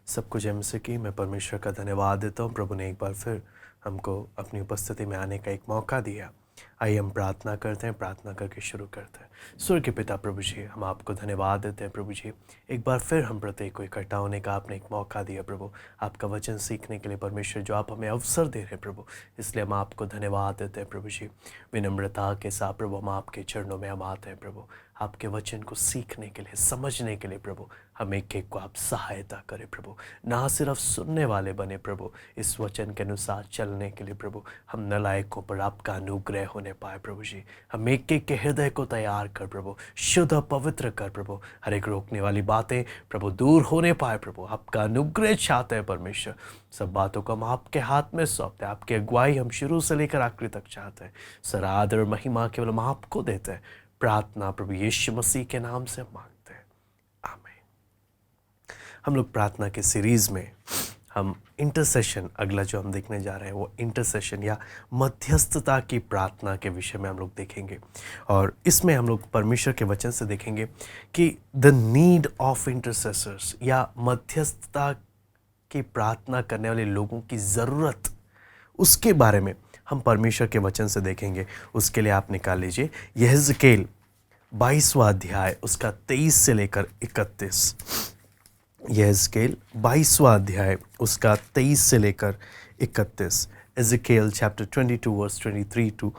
सबको जय मसीह की। मैं परमेश्वर का धन्यवाद देता हूँ। प्रभु ने एक बार फिर हमको अपनी उपस्थिति में आने का एक मौका दिया। आइए हम प्रार्थना करते हैं, प्रार्थना करके शुरू करते हैं। स्वर्ग के पिता प्रभु जी, हम आपको धन्यवाद देते हैं प्रभु जी। एक बार फिर हम प्रत्येक को इकट्ठा होने का आपने एक मौका दिया प्रभु, आपका वचन सीखने के लिए परमेश्वर, जो आप हमें अवसर दे रहे हैं प्रभु, इसलिए हम आपको धन्यवाद देते हैं प्रभु जी। विनम्रता के साथ प्रभु हम आपके चरणों में हम आते हैं प्रभु, आपके वचन को सीखने के लिए, समझने के लिए प्रभु, हम एक एक को आप सहायता करें प्रभु। ना सिर्फ सुनने वाले बने प्रभु, इस वचन के अनुसार चलने के लिए प्रभु, हम नलायकों पर आपका अनुग्रह होने पाए प्रभु जी। हम एक एक के हृदय को तैयार कर प्रभु, शुद्ध पवित्र कर प्रभु, हर एक रोकने वाली बातें प्रभु दूर होने पाए प्रभु। आपका अनुग्रह चाहते हैं परमेश्वर। सब बातों को हम आपके हाथ में सौंपते हैं। आपकी अगुवाई हम शुरू से लेकर आखिरी तक चाहते हैं। सर आदर और महिमा केवल हम आपको देते हैं। प्रार्थना प्रभु यीशु मसीह के नाम से मांगते हैं, आमीन। हम लोग प्रार्थना के सीरीज में हम इंटरसेशन, अगला जो हम देखने जा रहे हैं वो इंटरसेशन या मध्यस्थता की प्रार्थना के विषय में हम लोग देखेंगे। और इसमें हम लोग परमेश्वर के वचन से देखेंगे कि द नीड ऑफ इंटरसेसर्स या मध्यस्थता की प्रार्थना करने वाले लोगों की ज़रूरत, उसके बारे में हम परमेश्वर के वचन से देखेंगे। उसके लिए आप निकाल लीजिए यहेजकेल 22वां अध्याय, उसका 23 से लेकर 31। यहेजकेल 22वां अध्याय, उसका 23 से लेकर 31। Ezekiel chapter 22 verse 23 to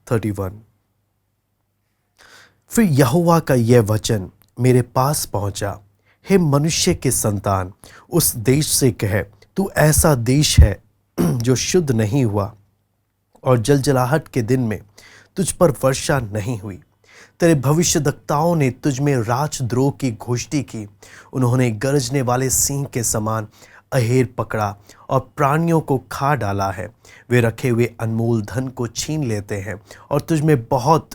31। फिर यहोवा का यह वचन मेरे पास पहुंचा, हे मनुष्य के संतान, उस देश से कह, तू ऐसा देश है जो शुद्ध नहीं हुआ और जलजलाहट के दिन में तुझ पर वर्षा नहीं हुई। तेरे भविष्यद्वक्ताओं ने तुझ में राजद्रोह की घोषणा की। उन्होंने गरजने वाले सिंह के समान अहेर पकड़ा और प्राणियों को खा डाला है। वे रखे हुए अनमोल धन को छीन लेते हैं और तुझ में बहुत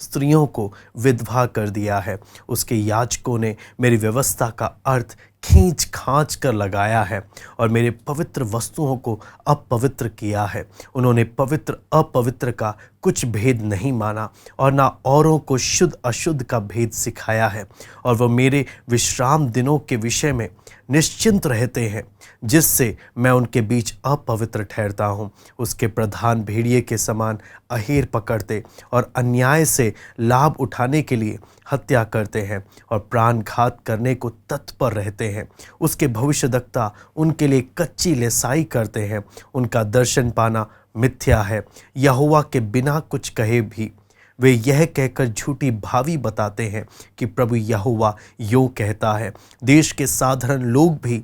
स्त्रियों को विधवा कर दिया है। उसके याजकों ने मेरी व्यवस्था का अर्थ खींच खांच कर लगाया है और मेरे पवित्र वस्तुओं को अपवित्र किया है। उन्होंने पवित्र अपवित्र का कुछ भेद नहीं माना और ना औरों को शुद्ध अशुद्ध का भेद सिखाया है। और वह मेरे विश्राम दिनों के विषय में निश्चिंत रहते हैं, जिससे मैं उनके बीच अपवित्र ठहरता हूँ। उसके प्रधान भेड़िए के समान अहेर पकड़ते और अन्याय से लाभ उठाने के लिए हत्या करते हैं और प्राणघात करने को तत्पर रहते हैं। उसके भविष्यद्वक्ता उनके लिए कच्ची लेसाई करते हैं। उनका दर्शन पाना मिथ्या है, यहोवा के बिना कुछ कहे भी। वे यह कहकर झूठी भावी बताते हैं कि प्रभु यहोवा यूं कहता है, देश के साधारण लोग भी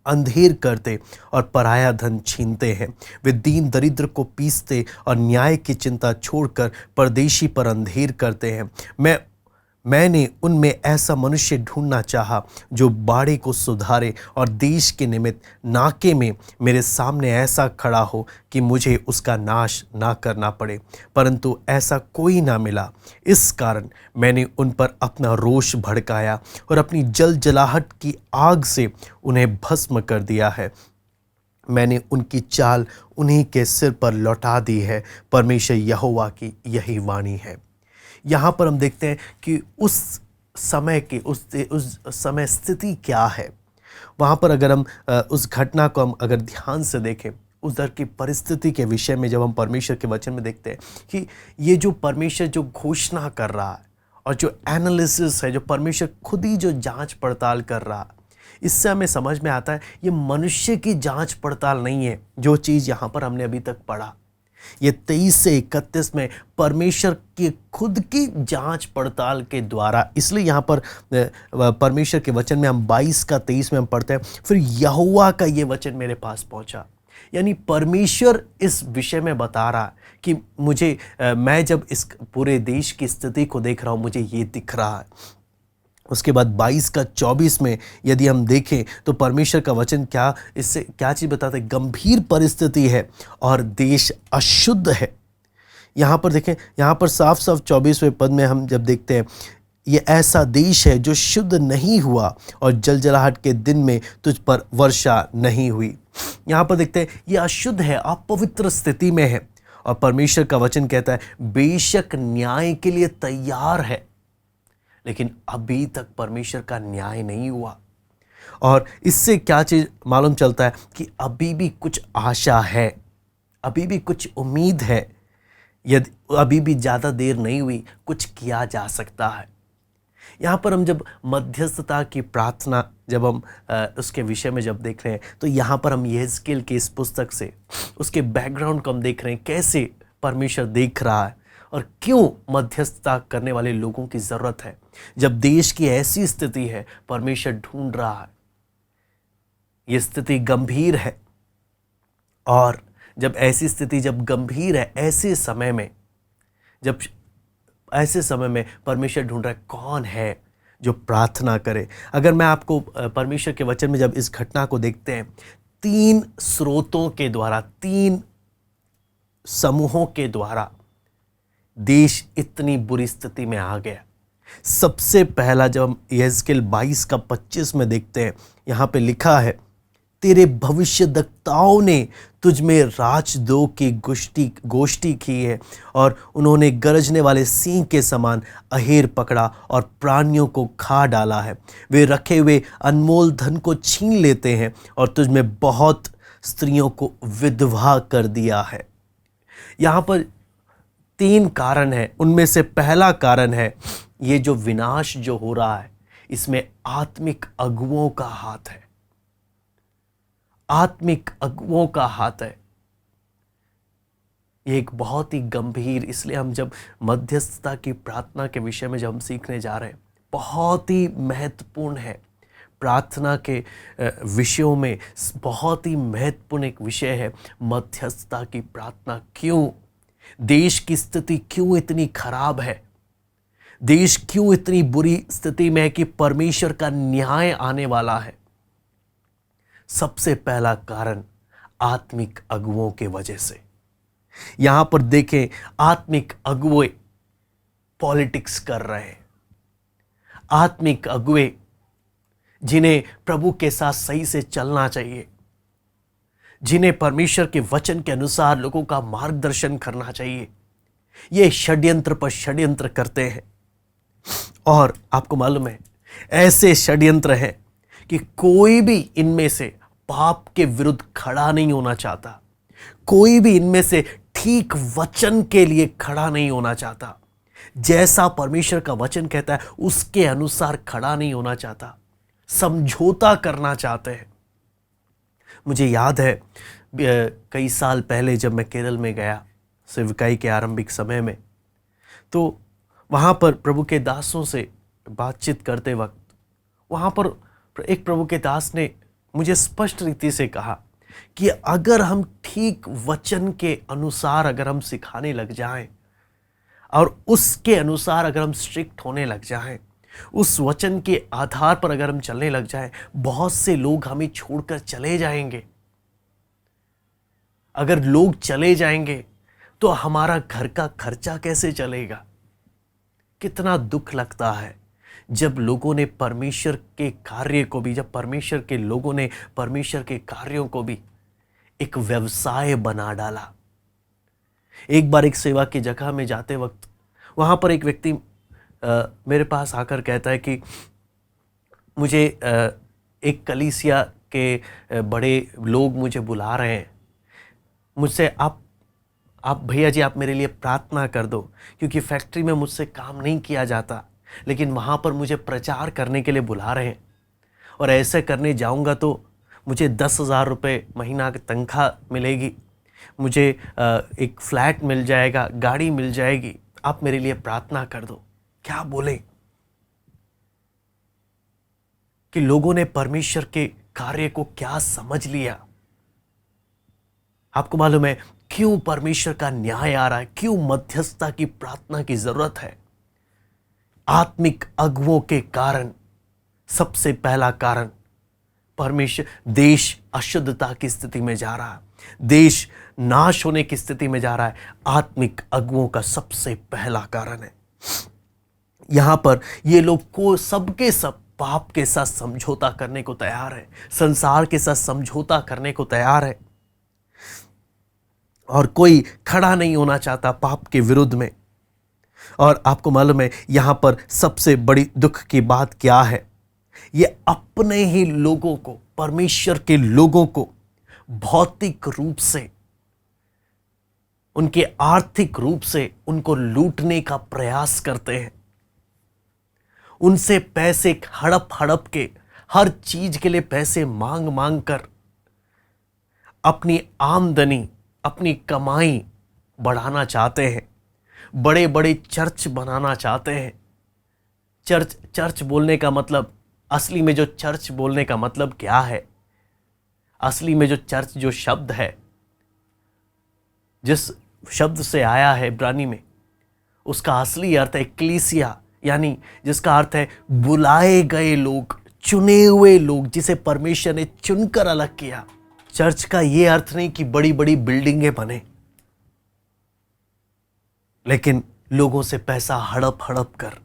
अंधेर करते और पराया धन छीनते हैं। वे दीन दरिद्र को पीसते और न्याय की चिंता छोड़कर परदेशी पर अंधेर करते हैं। मैंने उनमें ऐसा मनुष्य ढूंढना चाहा जो बाड़े को सुधारे और देश के निमित्त नाके में मेरे सामने ऐसा खड़ा हो कि मुझे उसका नाश ना करना पड़े, परंतु ऐसा कोई ना मिला। इस कारण मैंने उन पर अपना रोष भड़काया और अपनी जलजलाहट की आग से उन्हें भस्म कर दिया है। मैंने उनकी चाल उन्हीं के सिर पर लौटा दी है। परमेश्वर यहोवा की यही वाणी है। यहाँ पर हम देखते हैं कि उस समय की उस समय स्थिति क्या है। वहाँ पर अगर हम उस घटना को हम अगर ध्यान से देखें, उस दर की परिस्थिति के विषय में जब हम परमेश्वर के वचन में देखते हैं कि ये जो परमेश्वर जो घोषणा कर रहा है और जो एनालिसिस है, जो परमेश्वर खुद ही जो जांच पड़ताल कर रहा है, इससे हमें समझ में आता है ये मनुष्य की जांच पड़ताल नहीं है। जो चीज़ यहाँ पर हमने अभी तक पढ़ा, ये 23 से 31 में परमेश्वर की खुद की जांच पड़ताल के द्वारा, इसलिए यहाँ पर परमेश्वर के वचन में हम 22 का 23 में हम पढ़ते हैं, फिर यहोवा का ये वचन मेरे पास पहुंचा। यानी परमेश्वर इस विषय में बता रहा है कि मुझे मैं जब इस पूरे देश की स्थिति को देख रहा हूँ, मुझे ये दिख रहा है। उसके बाद 22 का 24 में यदि हम देखें तो परमेश्वर का वचन क्या इससे क्या चीज़ बताता है, गंभीर परिस्थिति है और देश अशुद्ध है। यहाँ पर देखें, यहाँ पर साफ साफ 24वें पद में हम जब देखते हैं, ये ऐसा देश है जो शुद्ध नहीं हुआ और जलजलाहट के दिन में तुझ पर वर्षा नहीं हुई। यहाँ पर देखते हैं ये अशुद्ध है, अपवित्र स्थिति में है। और परमेश्वर का वचन कहता है बेशक न्याय के लिए तैयार है, लेकिन अभी तक परमेश्वर का न्याय नहीं हुआ। और इससे क्या चीज़ मालूम चलता है कि अभी भी कुछ आशा है, अभी भी कुछ उम्मीद है, यदि अभी भी ज़्यादा देर नहीं हुई, कुछ किया जा सकता है। यहाँ पर हम जब मध्यस्थता की प्रार्थना जब हम उसके विषय में जब देख रहे हैं, तो यहाँ पर हम यहेजकेल की इस पुस्तक से उसके बैकग्राउंड को हम देख रहे हैं, कैसे परमेश्वर देख रहा है और क्यों मध्यस्थता करने वाले लोगों की ज़रूरत है। जब देश की ऐसी स्थिति है, परमेश्वर ढूंढ रहा है, ये स्थिति गंभीर है, और जब ऐसी स्थिति जब गंभीर है, ऐसे समय में परमेश्वर ढूंढ रहा है कौन है जो प्रार्थना करे। अगर मैं आपको परमेश्वर के वचन में जब इस घटना को देखते हैं, 3 स्रोतों के द्वारा, 3 समूहों के द्वारा देश इतनी बुरी स्थिति में आ गया। सबसे पहला जब हम यहेजकेल 22:25 में देखते हैं, यहाँ पे लिखा है, तेरे भविष्यद्वक्ताओं ने तुझ में राजद्रोह की गोष्ठी की है और उन्होंने गरजने वाले सिंह के समान अहेर पकड़ा और प्राणियों को खा डाला है। वे रखे हुए अनमोल धन को छीन लेते हैं और तुझ में बहुत स्त्रियों को विधवा कर दिया है। यहाँ पर 3 कारण है, उनमें से पहला कारण है ये जो विनाश जो हो रहा है, इसमें आत्मिक अगुओं का हाथ है, आत्मिक अगुओं का हाथ है। ये एक बहुत ही गंभीर, इसलिए हम जब मध्यस्थता की प्रार्थना के विषय में जब हम सीखने जा रहे हैं, बहुत ही महत्वपूर्ण है। प्रार्थना के विषयों में बहुत ही महत्वपूर्ण एक विषय है मध्यस्थता की प्रार्थना। क्यों देश की स्थिति क्यों इतनी खराब है, देश क्यों इतनी बुरी स्थिति में है कि परमेश्वर का न्याय आने वाला है। सबसे पहला कारण आत्मिक अगुओं के वजह से। यहां पर देखें, आत्मिक अगुए पॉलिटिक्स कर रहे हैं, आत्मिक अगुए जिन्हें प्रभु के साथ सही से चलना चाहिए, जिन्हें परमेश्वर के वचन के अनुसार लोगों का मार्गदर्शन करना चाहिए, ये षड्यंत्र पर षड्यंत्र करते हैं। और आपको मालूम है, ऐसे षड्यंत्र हैं कि कोई भी इनमें से पाप के विरुद्ध खड़ा नहीं होना चाहता, कोई भी इनमें से ठीक वचन के लिए खड़ा नहीं होना चाहता, जैसा परमेश्वर का वचन कहता है उसके अनुसार खड़ा नहीं होना चाहता, समझौता करना चाहते हैं। मुझे याद है कई साल पहले जब मैं केरल में गया सेवकाई के आरंभिक समय में, तो वहाँ पर प्रभु के दासों से बातचीत करते वक्त वहाँ पर एक प्रभु के दास ने मुझे स्पष्ट रीति से कहा कि अगर हम ठीक वचन के अनुसार अगर हम सिखाने लग जाएं और उसके अनुसार अगर हम स्ट्रिक्ट होने लग जाएं, उस वचन के आधार पर अगर हम चलने लग जाएं, बहुत से लोग हमें छोड़कर चले जाएंगे। अगर लोग चले जाएंगे तो हमारा घर का खर्चा कैसे चलेगा। कितना दुख लगता है जब लोगों ने परमेश्वर के कार्य को भी, जब परमेश्वर के लोगों ने परमेश्वर के कार्यों को भी एक व्यवसाय बना डाला। एक बार एक सेवा की जगह में जाते वक्त वहाँ पर एक व्यक्ति मेरे पास आकर कहता है कि मुझे एक कलीसिया के बड़े लोग मुझे बुला रहे हैं, मुझसे आप भैया जी आप मेरे लिए प्रार्थना कर दो, क्योंकि फैक्ट्री में मुझसे काम नहीं किया जाता, लेकिन वहाँ पर मुझे प्रचार करने के लिए बुला रहे हैं और ऐसे करने जाऊँगा तो मुझे 10,000 रुपये महीना की तनख्वाह मिलेगी, मुझे एक फ्लैट मिल जाएगा, गाड़ी मिल जाएगी, आप मेरे लिए प्रार्थना कर दो। क्या बोले कि लोगों ने परमेश्वर के कार्य को क्या समझ लिया। आपको मालूम है क्यों परमेश्वर का न्याय आ रहा है, क्यों मध्यस्थता की प्रार्थना की जरूरत है। आत्मिक अगुओं के कारण, सबसे पहला कारण परमेश्वर, देश अशुद्धता की स्थिति में जा रहा है, देश नाश होने की स्थिति में जा रहा है। आत्मिक अगुओं का सबसे पहला कारण है। यहां पर ये लोग को सबके सब पाप के साथ समझौता करने को तैयार है, संसार के साथ समझौता करने को तैयार है, और कोई खड़ा नहीं होना चाहता पाप के विरुद्ध में। और आपको मालूम है यहां पर सबसे बड़ी दुख की बात क्या है ये अपने ही लोगों को, परमेश्वर के लोगों को भौतिक रूप से, उनके आर्थिक रूप से उनको लूटने का प्रयास करते हैं। उनसे पैसे हड़प हड़प के, हर चीज के लिए पैसे मांग मांग कर अपनी आमदनी, अपनी कमाई बढ़ाना चाहते हैं। बड़े बड़े चर्च बनाना चाहते हैं। चर्च बोलने का मतलब, असली में जो चर्च बोलने का मतलब क्या है? असली में जो चर्च, जो शब्द है, जिस शब्द से आया है इब्रानी में, उसका असली अर्थ है एक्लीसिया, यानी जिसका अर्थ है बुलाए गए लोग, चुने हुए लोग, जिसे परमेश्वर ने चुनकर अलग किया। चर्च का यह अर्थ नहीं कि बड़ी बड़ी बिल्डिंगें बने, लेकिन लोगों से पैसा हड़प हड़प कर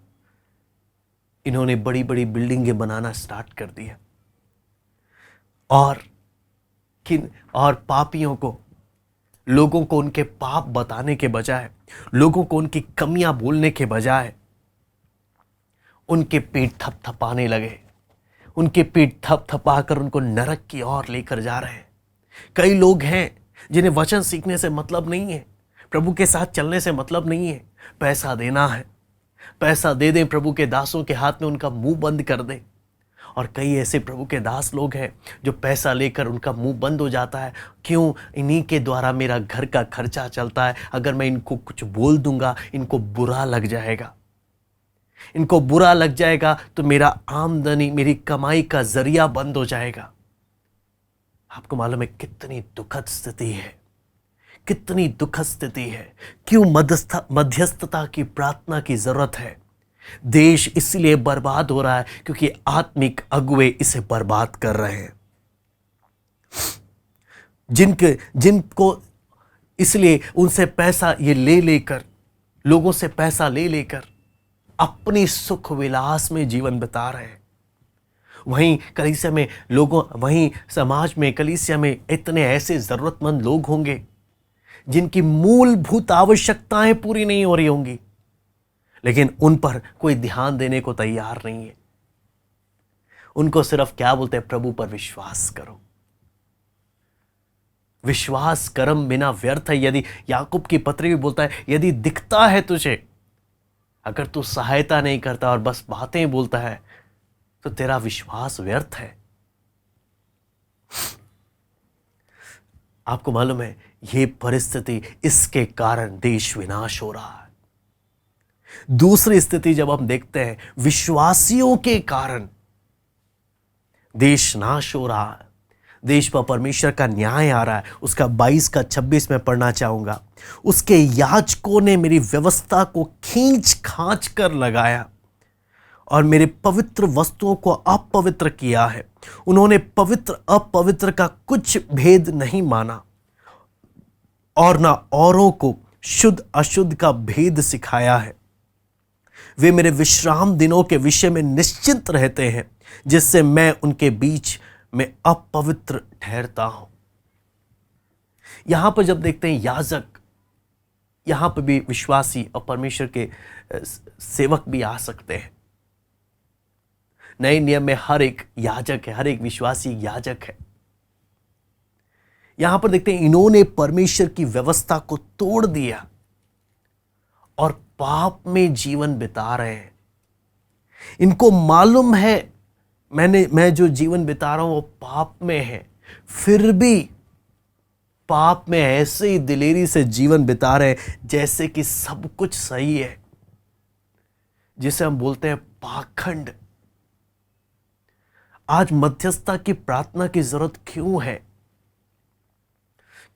इन्होंने बड़ी बड़ी बिल्डिंगें बनाना स्टार्ट कर दिया। और पापियों को, लोगों को उनके पाप बताने के बजाय, लोगों को उनकी कमियां बोलने के बजाय उनके पेट थपथपाने लगे। उनके पेट थपथपाकर उनको नरक की ओर लेकर जा रहे हैं। कई लोग हैं जिन्हें वचन सीखने से मतलब नहीं है, प्रभु के साथ चलने से मतलब नहीं है, पैसा देना है, पैसा दे दें प्रभु के दासों के हाथ में, उनका मुंह बंद कर दें। और कई ऐसे प्रभु के दास लोग हैं जो पैसा लेकर उनका मुंह बंद हो जाता है। क्यों? इन्हीं के द्वारा मेरा घर का खर्चा चलता है, अगर मैं इनको कुछ बोल दूंगा इनको बुरा लग जाएगा, इनको बुरा लग जाएगा तो मेरा आमदनी, मेरी कमाई का जरिया बंद हो जाएगा। आपको मालूम है कितनी दुखद स्थिति है, कितनी दुखद स्थिति है। क्यों? मध्यस्थता की प्रार्थना की जरूरत है। देश इसलिए बर्बाद हो रहा है क्योंकि आत्मिक अगुवे इसे बर्बाद कर रहे हैं। जिनको इसलिए उनसे पैसा ये ले लेकर, लोगों से पैसा ले लेकर अपनी सुख विलास में जीवन बिता रहे हैं। वहीं कलीसिया में लोगों, वहीं समाज में, कलीसिया में इतने ऐसे जरूरतमंद लोग होंगे जिनकी मूलभूत आवश्यकताएं पूरी नहीं हो रही होंगी, लेकिन उन पर कोई ध्यान देने को तैयार नहीं है। उनको सिर्फ क्या बोलते हैं? प्रभु पर विश्वास करो। विश्वास कर्म बिना व्यर्थ है। यदि याकूब की पत्री भी बोलता है, यदि दिखता है तुझे, अगर तू सहायता नहीं करता और बस बातें बोलता है, तो तेरा विश्वास व्यर्थ है। आपको मालूम है यह परिस्थिति, इसके कारण देश विनाश हो रहा है। दूसरी स्थिति जब हम देखते हैं, विश्वासियों के कारण देश नाश हो रहा है, देश पर परमेश्वर का न्याय आ रहा है। उसका 22 का 26 में पढ़ना चाहूंगा। उसके याजकों ने मेरी व्यवस्था को खींच खांच कर लगाया और मेरे पवित्र वस्तुओं को अपवित्र किया है। उन्होंने पवित्र अपवित्र का कुछ भेद नहीं माना और ना औरों को शुद्ध अशुद्ध का भेद सिखाया है। वे मेरे विश्राम दिनों के विषय में निश्चिंत रहते हैं, जिससे मैं उनके बीच में अपवित्र ठहरता हूं। यहां पर जब देखते हैं याजक, यहां पर भी विश्वासी और परमेश्वर के सेवक भी आ सकते हैं। नए नियम में हर एक याजक है, हर एक विश्वासी याजक है। यहां पर देखते हैं इन्होंने परमेश्वर की व्यवस्था को तोड़ दिया और पाप में जीवन बिता रहे हैं। इनको मालूम है मैं जो जीवन बिता रहा हूं वो पाप में है, फिर भी पाप में ऐसे ही दिलेरी से जीवन बिता रहे हैं जैसे कि सब कुछ सही है, जिसे हम बोलते हैं पाखंड। आज मध्यस्थता की प्रार्थना की जरूरत क्यों है?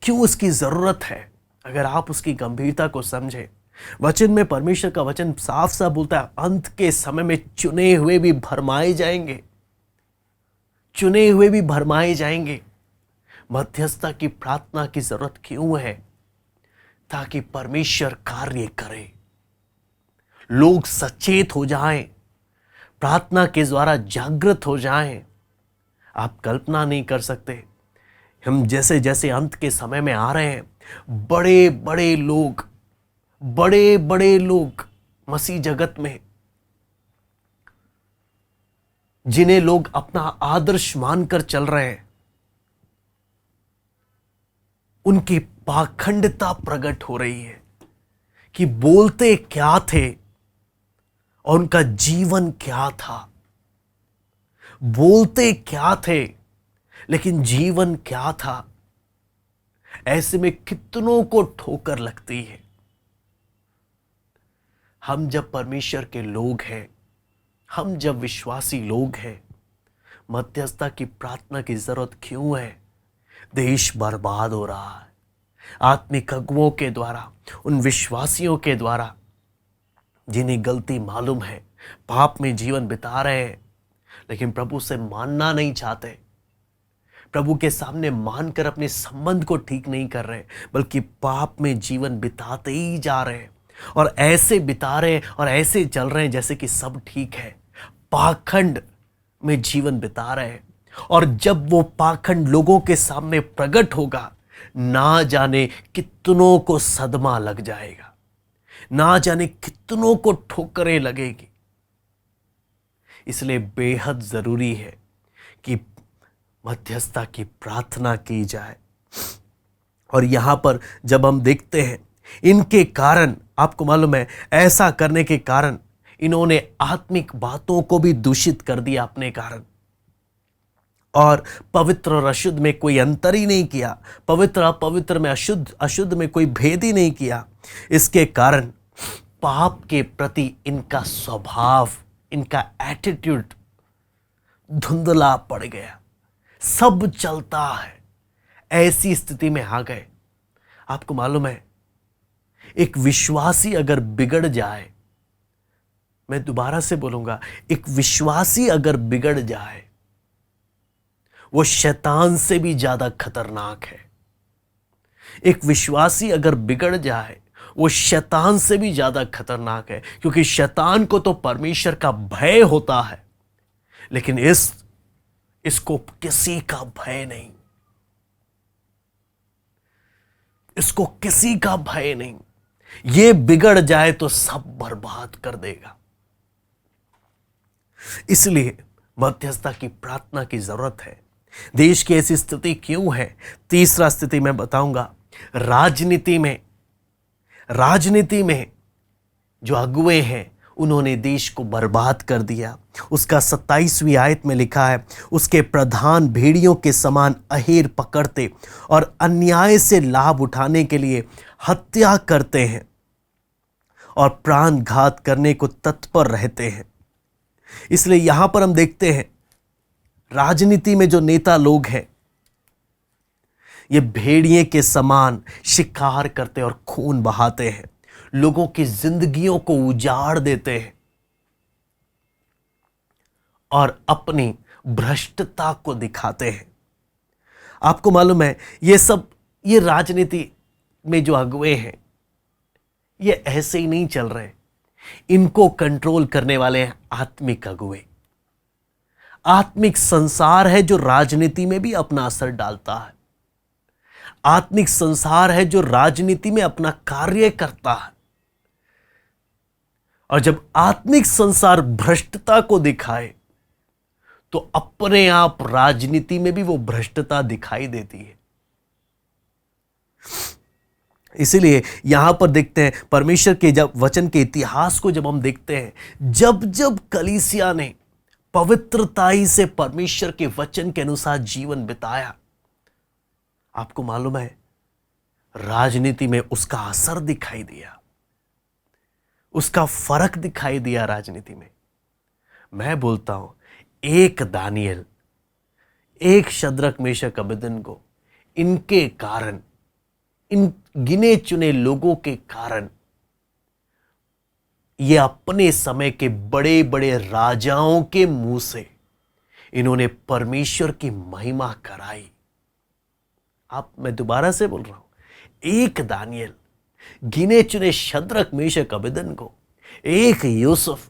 क्यों उसकी जरूरत है? अगर आप उसकी गंभीरता को समझें, वचन में परमेश्वर का वचन साफ साफ बोलता है, अंत के समय में चुने हुए भी भरमाए जाएंगे, चुने हुए भी भरमाए जाएंगे। मध्यस्थता की प्रार्थना की जरूरत क्यों है? ताकि परमेश्वर कार्य करे, लोग सचेत हो जाएं, प्रार्थना के द्वारा जागृत हो जाएं। आप कल्पना नहीं कर सकते, हम जैसे जैसे अंत के समय में आ रहे हैं, बड़े बड़े लोग मसीह जगत में जिन्हें लोग अपना आदर्श मानकर चल रहे हैं, उनकी पाखंडता प्रकट हो रही है कि बोलते क्या थे और उनका जीवन क्या था। बोलते क्या थे लेकिन जीवन क्या था। ऐसे में कितनों को ठोकर लगती है। हम जब परमेश्वर के लोग हैं, हम जब विश्वासी लोग हैं, मध्यस्थता की प्रार्थना की जरूरत क्यों है? देश बर्बाद हो रहा है आत्मिक अगुओं के द्वारा, उन विश्वासियों के द्वारा जिन्हें गलती मालूम है, पाप में जीवन बिता रहे हैं, लेकिन प्रभु से मानना नहीं चाहते, प्रभु के सामने मानकर अपने संबंध को ठीक नहीं कर रहे, बल्कि पाप में जीवन बिताते ही जा रहे हैं और ऐसे बिता रहे हैं और ऐसे चल रहे हैं जैसे कि सब ठीक है। पाखंड में जीवन बिता रहे हैं और जब वो पाखंड लोगों के सामने प्रकट होगा, ना जाने कितनों को सदमा लग जाएगा, ना जाने कितनों को ठोकरें लगेगी। इसलिए बेहद जरूरी है कि मध्यस्थता की प्रार्थना की जाए। और यहां पर जब हम देखते हैं, इनके कारण, आपको मालूम है, ऐसा करने के कारण इन्होंने आत्मिक बातों को भी दूषित कर दिया अपने कारण, और पवित्र और अशुद्ध में कोई अंतर ही नहीं किया, पवित्र अपवित्र में, अशुद्ध अशुद्ध में कोई भेद ही नहीं किया। इसके कारण पाप के प्रति इनका स्वभाव, इनका एटीट्यूड धुंधला पड़ गया, सब चलता है, ऐसी स्थिति में आ गए। आपको मालूम है, एक विश्वासी अगर बिगड़ जाए, मैं दोबारा से बोलूंगा, एक विश्वासी अगर बिगड़ जाए, वो शैतान से भी ज्यादा खतरनाक है। एक विश्वासी अगर बिगड़ जाए, वो शैतान से भी ज्यादा खतरनाक है, क्योंकि शैतान को तो परमेश्वर का भय होता है, लेकिन इसको किसी का भय नहीं, इसको किसी का भय नहीं। ये बिगड़ जाए तो सब बर्बाद कर देगा। इसलिए मध्यस्थता की प्रार्थना की जरूरत है। देश की ऐसी स्थिति क्यों है? तीसरा स्थिति मैं बताऊंगा, राजनीति में जो अगुए हैं, उन्होंने देश को बर्बाद कर दिया। उसका 27वीं आयत में लिखा है, उसके प्रधान भेड़ियों के समान अहेर पकड़ते और अन्याय से लाभ उठाने के लिए हत्या करते हैं और प्राण घात करने को तत्पर रहते हैं। इसलिए यहां पर हम देखते हैं, राजनीति में जो नेता लोग हैं, ये भेड़िए के समान शिकार करते और खून बहाते हैं, लोगों की जिंदगियों को उजाड़ देते हैं और अपनी भ्रष्टता को दिखाते हैं। आपको मालूम है, ये राजनीति में जो अगुए हैं, ये ऐसे ही नहीं चल रहे। इनको कंट्रोल करने वाले हैं आत्मिक अगुए। आत्मिक संसार है जो राजनीति में भी अपना असर डालता है। आत्मिक संसार है जो राजनीति में अपना कार्य करता है। और जब आत्मिक संसार भ्रष्टता को दिखाए, तो अपने आप राजनीति में भी वो भ्रष्टता दिखाई देती है। इसीलिए यहां पर देखते हैं, परमेश्वर के जब वचन के इतिहास को जब हम देखते हैं, जब जब कलीसिया ने पवित्रताई से परमेश्वर के वचन के अनुसार जीवन बिताया, आपको मालूम है, राजनीति में उसका असर दिखाई दिया, उसका फर्क दिखाई दिया राजनीति में। मैं बोलता हूं, एक दानियल, एक शद्रक मेशक अबेदनगो, इनके कारण, इन गिने चुने लोगों के कारण, ये अपने समय के बड़े बड़े राजाओं के मुंह से इन्होंने परमेश्वर की महिमा कराई। मैं दोबारा से बोल रहा हूं, एक दानियल, गिने चुने शद्रक मेशक अबेदनगो, एक यूसुफ,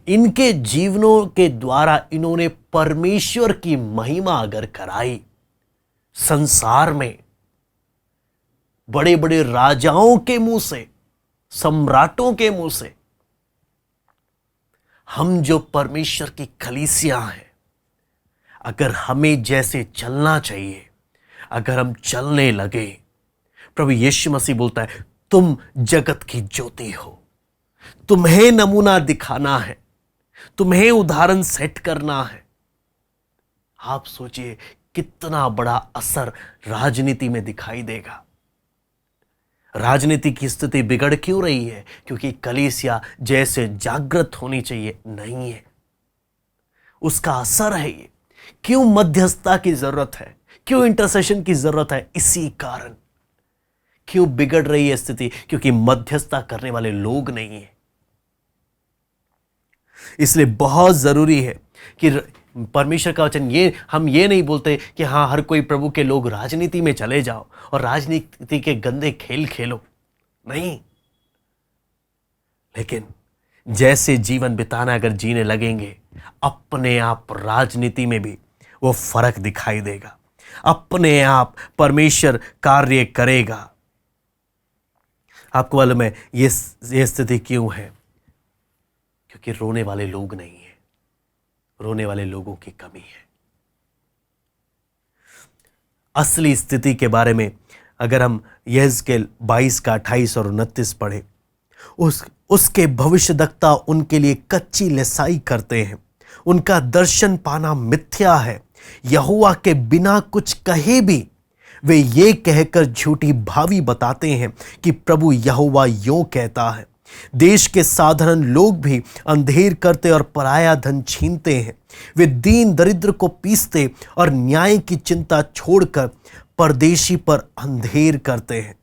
इनके जीवनों के द्वारा इन्होंने परमेश्वर की महिमा अगर कराई संसार में, बड़े बड़े राजाओं के मुंह से, सम्राटों के मुंह से, हम जो परमेश्वर की कलीसिया हैं, अगर हमें जैसे चलना चाहिए, अगर हम चलने लगे, प्रभु यीशु मसीह बोलता है तुम जगत की ज्योति हो, तुम्हें नमूना दिखाना है, तुम्हें उदाहरण सेट करना है। आप सोचिए कितना बड़ा असर राजनीति में दिखाई देगा। राजनीति की स्थिति बिगड़ क्यों रही है? क्योंकि कलीसिया जैसे जागृत होनी चाहिए नहीं है, उसका असर है ये। क्यों मध्यस्थता की जरूरत है, क्यों इंटरसेशन की जरूरत है? इसी कारण। क्यों बिगड़ रही है स्थिति? क्योंकि मध्यस्थता करने वाले लोग नहीं है। इसलिए बहुत जरूरी है कि परमेश्वर का वचन, ये हम ये नहीं बोलते कि हाँ हर कोई प्रभु के लोग राजनीति में चले जाओ और राजनीति के गंदे खेल खेलो, नहीं। लेकिन जैसे जीवन बिताना अगर जीने लगेंगे, अपने आप राजनीति में भी वो फर्क दिखाई देगा, अपने आप परमेश्वर कार्य करेगा। आपको मालूम है ये स्थिति क्यों है? क्योंकि रोने वाले लोग नहीं है, रोने वाले लोगों की कमी है। असली स्थिति के बारे में अगर हम यहेजकेल 22 का 28 और 29 पढ़े, उसके भविष्यद्वक्ता उनके लिए कच्ची लिसाई करते हैं, उनका दर्शन पाना मिथ्या है। यहोवा के बिना कुछ कहे भी वे ये कहकर झूठी भावी बताते हैं कि प्रभु यहोवा यों कहता है। देश के साधारण लोग भी अंधेर करते और पराया धन छीनते हैं। वे दीन दरिद्र को पीसते और न्याय की चिंता छोड़कर परदेशी पर अंधेर करते हैं।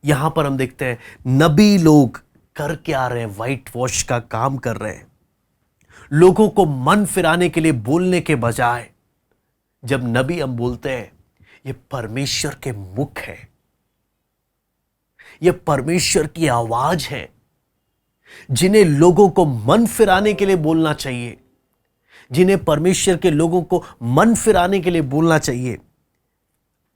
यहां पर हम देखते हैं नबी लोग कर क्या रहे हैं? व्हाइट वॉश का काम कर रहे हैं। लोगों को मन फिराने के लिए बोलने के बजाय, जब नबी हम बोलते हैं, ये परमेश्वर के मुख है, ये परमेश्वर की आवाज है, जिन्हें लोगों को मन फिराने के लिए बोलना चाहिए, जिन्हें परमेश्वर के लोगों को मन फिराने के लिए बोलना चाहिए।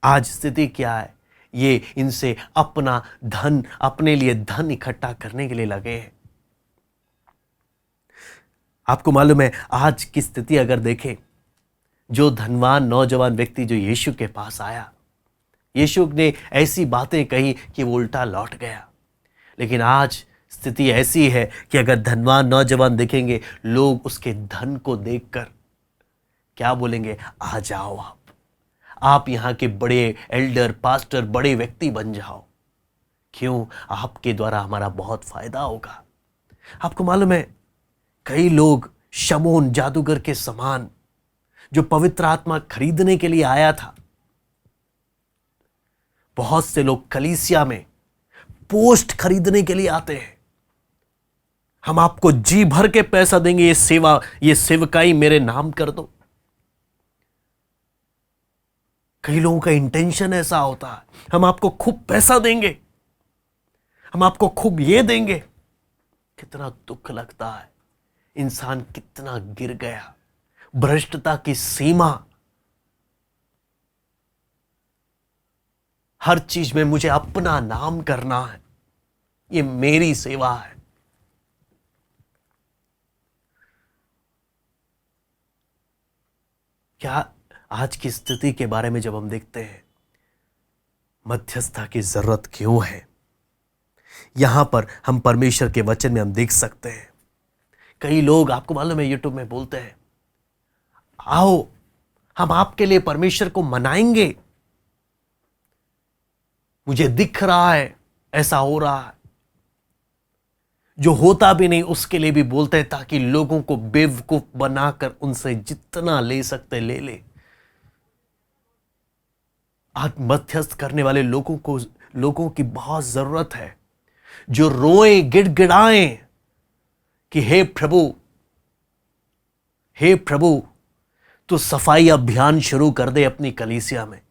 आज स्थिति क्या है? ये इनसे अपना धन, अपने लिए धन इकट्ठा करने के लिए लगे हैं। आपको मालूम है आज की स्थिति अगर देखें, जो धनवान नौजवान व्यक्ति जो यीशु के पास आया, यीशु ने ऐसी बातें कही कि वो उल्टा लौट गया। लेकिन आज स्थिति ऐसी है कि अगर धनवान नौजवान देखेंगे, लोग उसके धन को देखकर क्या बोलेंगे? आ जाओ, आप यहां के बड़े एल्डर, पास्टर, बड़े व्यक्ति बन जाओ। क्यों? आपके द्वारा हमारा बहुत फायदा होगा। आपको मालूम है कई लोग शमोन जादूगर के समान, जो पवित्र आत्मा खरीदने के लिए आया था, बहुत से लोग कलीसिया में पोस्ट खरीदने के लिए आते हैं। हम आपको जी भर के पैसा देंगे, ये सेवा, ये सेवकाई मेरे नाम कर दो। कई लोगों का इंटेंशन ऐसा होता है, हम आपको खूब पैसा देंगे, हम आपको खूब ये देंगे। कितना दुख लगता है, इंसान कितना गिर गया, भ्रष्टता की सीमा। हर चीज में मुझे अपना नाम करना है, ये मेरी सेवा है। क्या आज की स्थिति के बारे में जब हम देखते हैं, मध्यस्थता की जरूरत क्यों है? यहां पर हम परमेश्वर के वचन में हम देख सकते हैं, कई लोग आपको मालूम है यूट्यूब में बोलते हैं, आओ हम आपके लिए परमेश्वर को मनाएंगे, मुझे दिख रहा है ऐसा हो रहा है। जो होता भी नहीं उसके लिए भी बोलते हैं, ताकि लोगों को बेवकूफ बनाकर उनसे जितना ले सकते ले ले। आज मध्यस्थ करने वाले लोगों की बहुत जरूरत है, जो रोए गिड़गिड़ाएं कि हे प्रभु तू सफाई अभियान शुरू कर दे अपनी कलीसिया में,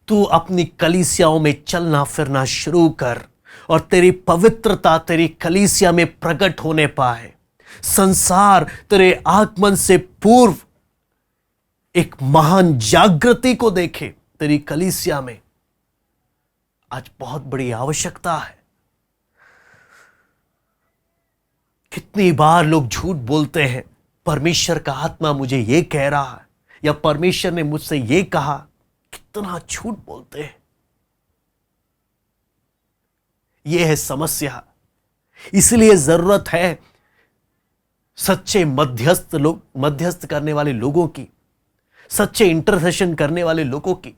तू अपनी कलीसियाओं में चलना फिरना शुरू कर और तेरी पवित्रता तेरी कलीसिया में प्रकट होने पाए। संसार तेरे आगमन से पूर्व एक महान जागृति को देखे तेरी कलीसिया में। आज बहुत बड़ी आवश्यकता है। कितनी बार लोग झूठ बोलते हैं, परमेश्वर का आत्मा मुझे ये कह रहा है या परमेश्वर ने मुझसे ये कहा। कितना झूठ बोलते हैं। ये है समस्या। इसलिए जरूरत है सच्चे मध्यस्थ करने वाले लोगों की, सच्चे इंटरसेशन करने वाले लोगों की,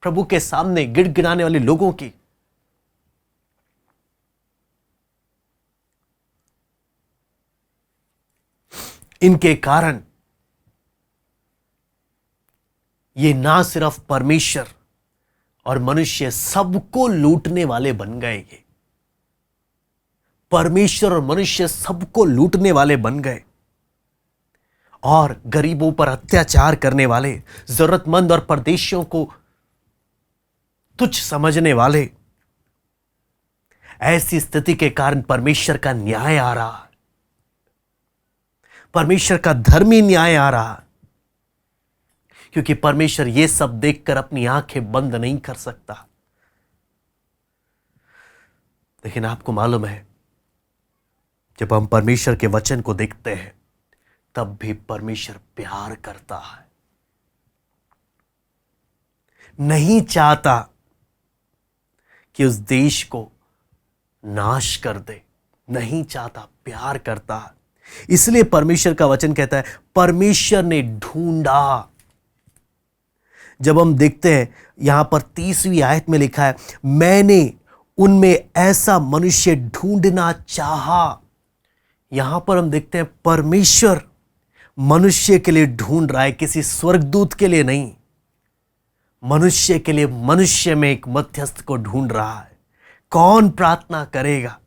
प्रभु के सामने गिड़गिड़ाने वाले लोगों की। इनके कारण ये ना सिर्फ परमेश्वर और मनुष्य सबको लूटने वाले बन गए। ये परमेश्वर और मनुष्य सबको लूटने वाले बन गए और गरीबों पर अत्याचार करने वाले, जरूरतमंद और परदेशियों को तुच्छ समझने वाले। ऐसी स्थिति के कारण परमेश्वर का न्याय आ रहा है, परमेश्वर का धर्मी न्याय आ रहा है, क्योंकि परमेश्वर यह सब देखकर अपनी आंखें बंद नहीं कर सकता। लेकिन आपको मालूम है, जब हम परमेश्वर के वचन को देखते हैं तब भी परमेश्वर प्यार करता है, नहीं चाहता कि उस देश को नाश कर दे, नहीं चाहता, प्यार करता है। इसलिए परमेश्वर का वचन कहता है परमेश्वर ने ढूंढा। जब हम देखते हैं यहां पर 30वीं आयत में लिखा है, मैंने उनमें ऐसा मनुष्य ढूंढना चाहा। यहां पर हम देखते हैं परमेश्वर मनुष्य के लिए ढूंढ रहा है, किसी स्वर्गदूत के लिए नहीं, मनुष्य के लिए। मनुष्य में एक मध्यस्थ को ढूंढ रहा है। कौन प्रार्थना करेगा?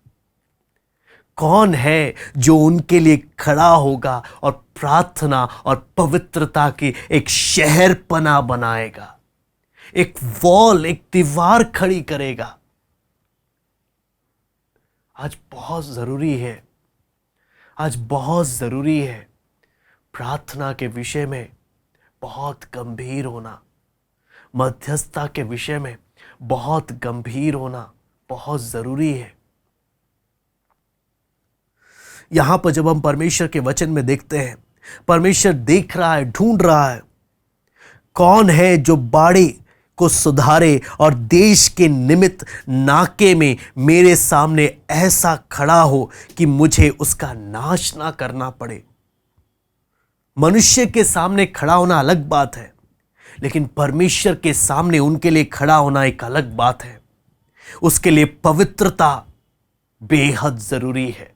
कौन है जो उनके लिए खड़ा होगा और प्रार्थना और पवित्रता की एक शहरपना बनाएगा, एक वॉल, एक दीवार खड़ी करेगा? आज बहुत जरूरी है, आज बहुत जरूरी है प्रार्थना के विषय में बहुत गंभीर होना, मध्यस्थता के विषय में बहुत गंभीर होना बहुत जरूरी है। यहां पर जब हम परमेश्वर के वचन में देखते हैं, परमेश्वर देख रहा है, ढूंढ रहा है, कौन है जो बाड़े को सुधारे और देश के निमित्त नाके में मेरे सामने ऐसा खड़ा हो कि मुझे उसका नाश ना करना पड़े। मनुष्य के सामने खड़ा होना अलग बात है, लेकिन परमेश्वर के सामने उनके लिए खड़ा होना एक अलग बात है। उसके लिए पवित्रता बेहद जरूरी है।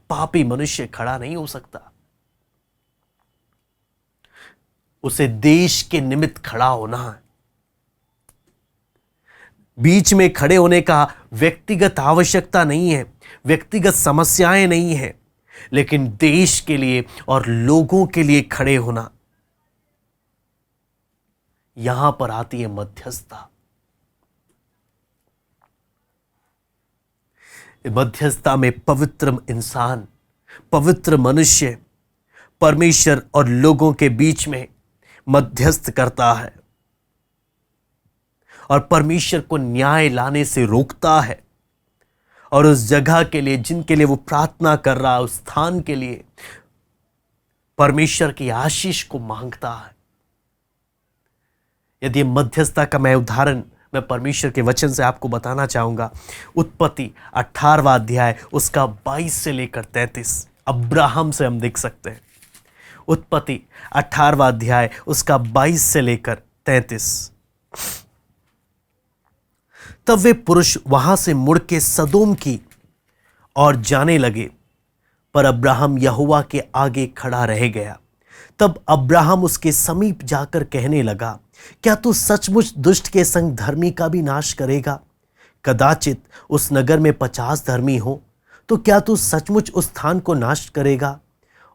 पापी मनुष्य खड़ा नहीं हो सकता। उसे देश के निमित्त खड़ा होना है। बीच में खड़े होने का व्यक्तिगत आवश्यकता नहीं है, व्यक्तिगत समस्याएं नहीं है, लेकिन देश के लिए और लोगों के लिए खड़े होना। यहां पर आती है मध्यस्थता। मध्यस्थता में पवित्र इंसान, पवित्र मनुष्य परमेश्वर और लोगों के बीच में मध्यस्थ करता है और परमेश्वर को न्याय लाने से रोकता है और उस जगह के लिए जिनके लिए वो प्रार्थना कर रहा है, उस स्थान के लिए परमेश्वर की आशीष को मांगता है। यदि मध्यस्थता का मैं उदाहरण मैं परमेश्वर के वचन से आपको बताना चाहूंगा, उत्पत्ति 18वां अध्याय उसका 22 से लेकर 33 अब्राहम से हम देख सकते हैं। उत्पत्ति 18वां अध्याय उसका 22 से लेकर 33। तब वे पुरुष वहां से मुड़ के सदोम की ओर जाने लगे, पर अब्राहम यहोवा के आगे खड़ा रह गया। तब अब्राहम उसके समीप जाकर कहने लगा, क्या तू सचमुच दुष्ट के संग धर्मी का भी नाश करेगा? कदाचित उस नगर में 50 धर्मी हो, तो क्या तू सचमुच उस स्थान को नाश करेगा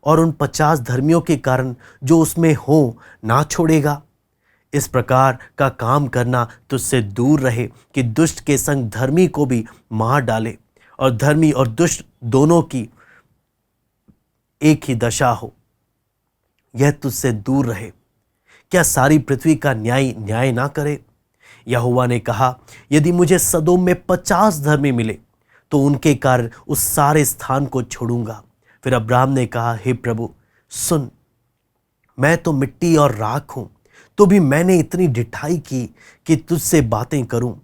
और उन 50 धर्मियों के कारण जो उसमें हो ना छोड़ेगा? इस प्रकार का काम करना तुझसे दूर रहे कि दुष्ट के संग धर्मी को भी मार डाले और धर्मी और दुष्ट दोनों की एक ही दशा हो। यह तुझसे दूर रहे। क्या सारी पृथ्वी का न्याय ना करे? यहोवा ने कहा, यदि मुझे सदोम में 50 धर्मी मिले तो उनके कारण उस सारे स्थान को छोड़ूंगा, फिर अब्राहम ने कहा, हे प्रभु सुन, मैं तो मिट्टी और राख हूं, तो भी मैंने इतनी ढिठाई की कि तुझसे बातें करूं।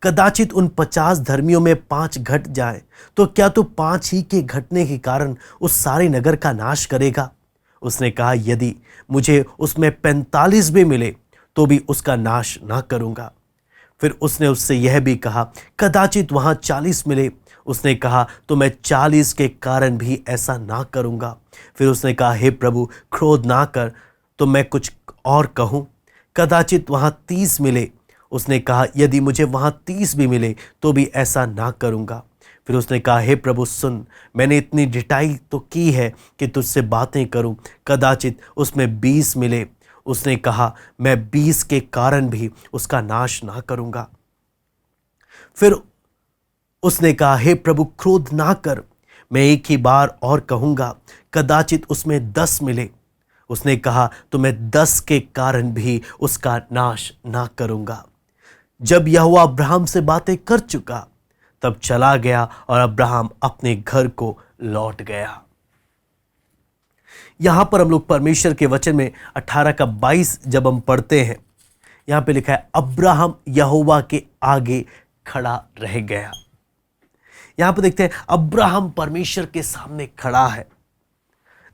कदाचित उन 50 धर्मियों में 5 घट जाए, तो क्या तू 5 ही के घटने के कारण उस सारे नगर का नाश करेगा? उसने कहा, यदि मुझे उसमें 45 भी मिले तो भी उसका नाश ना करूंगा। फिर उसने उससे यह भी कहा, कदाचित वहां 40 मिले। उसने कहा, तो मैं 40 के कारण भी ऐसा ना करूंगा। फिर उसने कहा, हे प्रभु क्रोध ना कर, तो मैं कुछ और कहूं। कदाचित वहां 30 मिले। उसने कहा, यदि मुझे वहां 30 भी मिले तो भी ऐसा ना करूंगा। फिर उसने कहा, हे प्रभु सुन, मैंने इतनी ढिठाई तो की है कि तुझसे बातें करूं। कदाचित उसमें 20 मिले। उसने कहा, मैं 20 के कारण भी उसका नाश ना करूंगा। फिर उसने कहा, हे प्रभु क्रोध ना कर, मैं एक ही बार और कहूंगा, कदाचित उसमें 10 मिले। उसने कहा, तो मैं 10 के कारण भी उसका नाश ना करूंगा। जब यहोवा अब्राहम से बातें कर चुका, तब चला गया और अब्राहम अपने घर को लौट गया। यहां पर हम लोग परमेश्वर के वचन में 18 का 22 जब हम पढ़ते हैं, यहां पे लिखा है, अब्राहम यहोवा के आगे खड़ा रह गया। यहां पर देखते हैं अब्राहम परमेश्वर के सामने खड़ा है,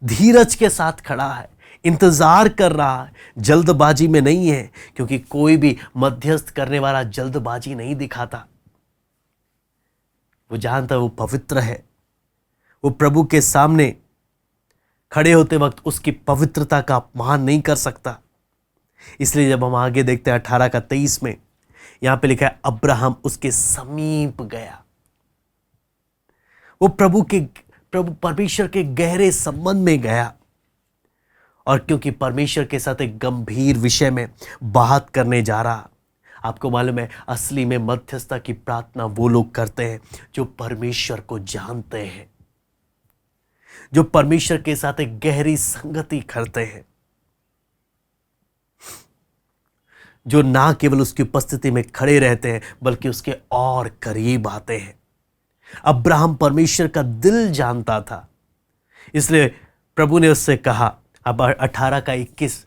धीरज के साथ खड़ा है, इंतजार कर रहा है, जल्दबाजी में नहीं है, क्योंकि कोई भी मध्यस्थ करने वाला जल्दबाजी नहीं दिखाता। वो जानता है वो पवित्र है, वो प्रभु के सामने खड़े होते वक्त उसकी पवित्रता का अपमान नहीं कर सकता। इसलिए जब हम आगे देखते हैं 18 का 23 में, यहां पे लिखा है, अब्राहम उसके समीप गया। वो प्रभु परमेश्वर के गहरे संबंध में गया, और क्योंकि परमेश्वर के साथ एक गंभीर विषय में बात करने जा रहा। आपको मालूम है, असली में मध्यस्थता की प्रार्थना वो लोग करते हैं जो परमेश्वर को जानते हैं, जो परमेश्वर के साथ एक गहरी संगति करते हैं, जो ना केवल उसकी उपस्थिति में खड़े रहते हैं बल्कि उसके और करीब आते हैं। अब्राहम परमेश्वर का दिल जानता था, इसलिए प्रभु ने उससे कहा, अब 18 का 21,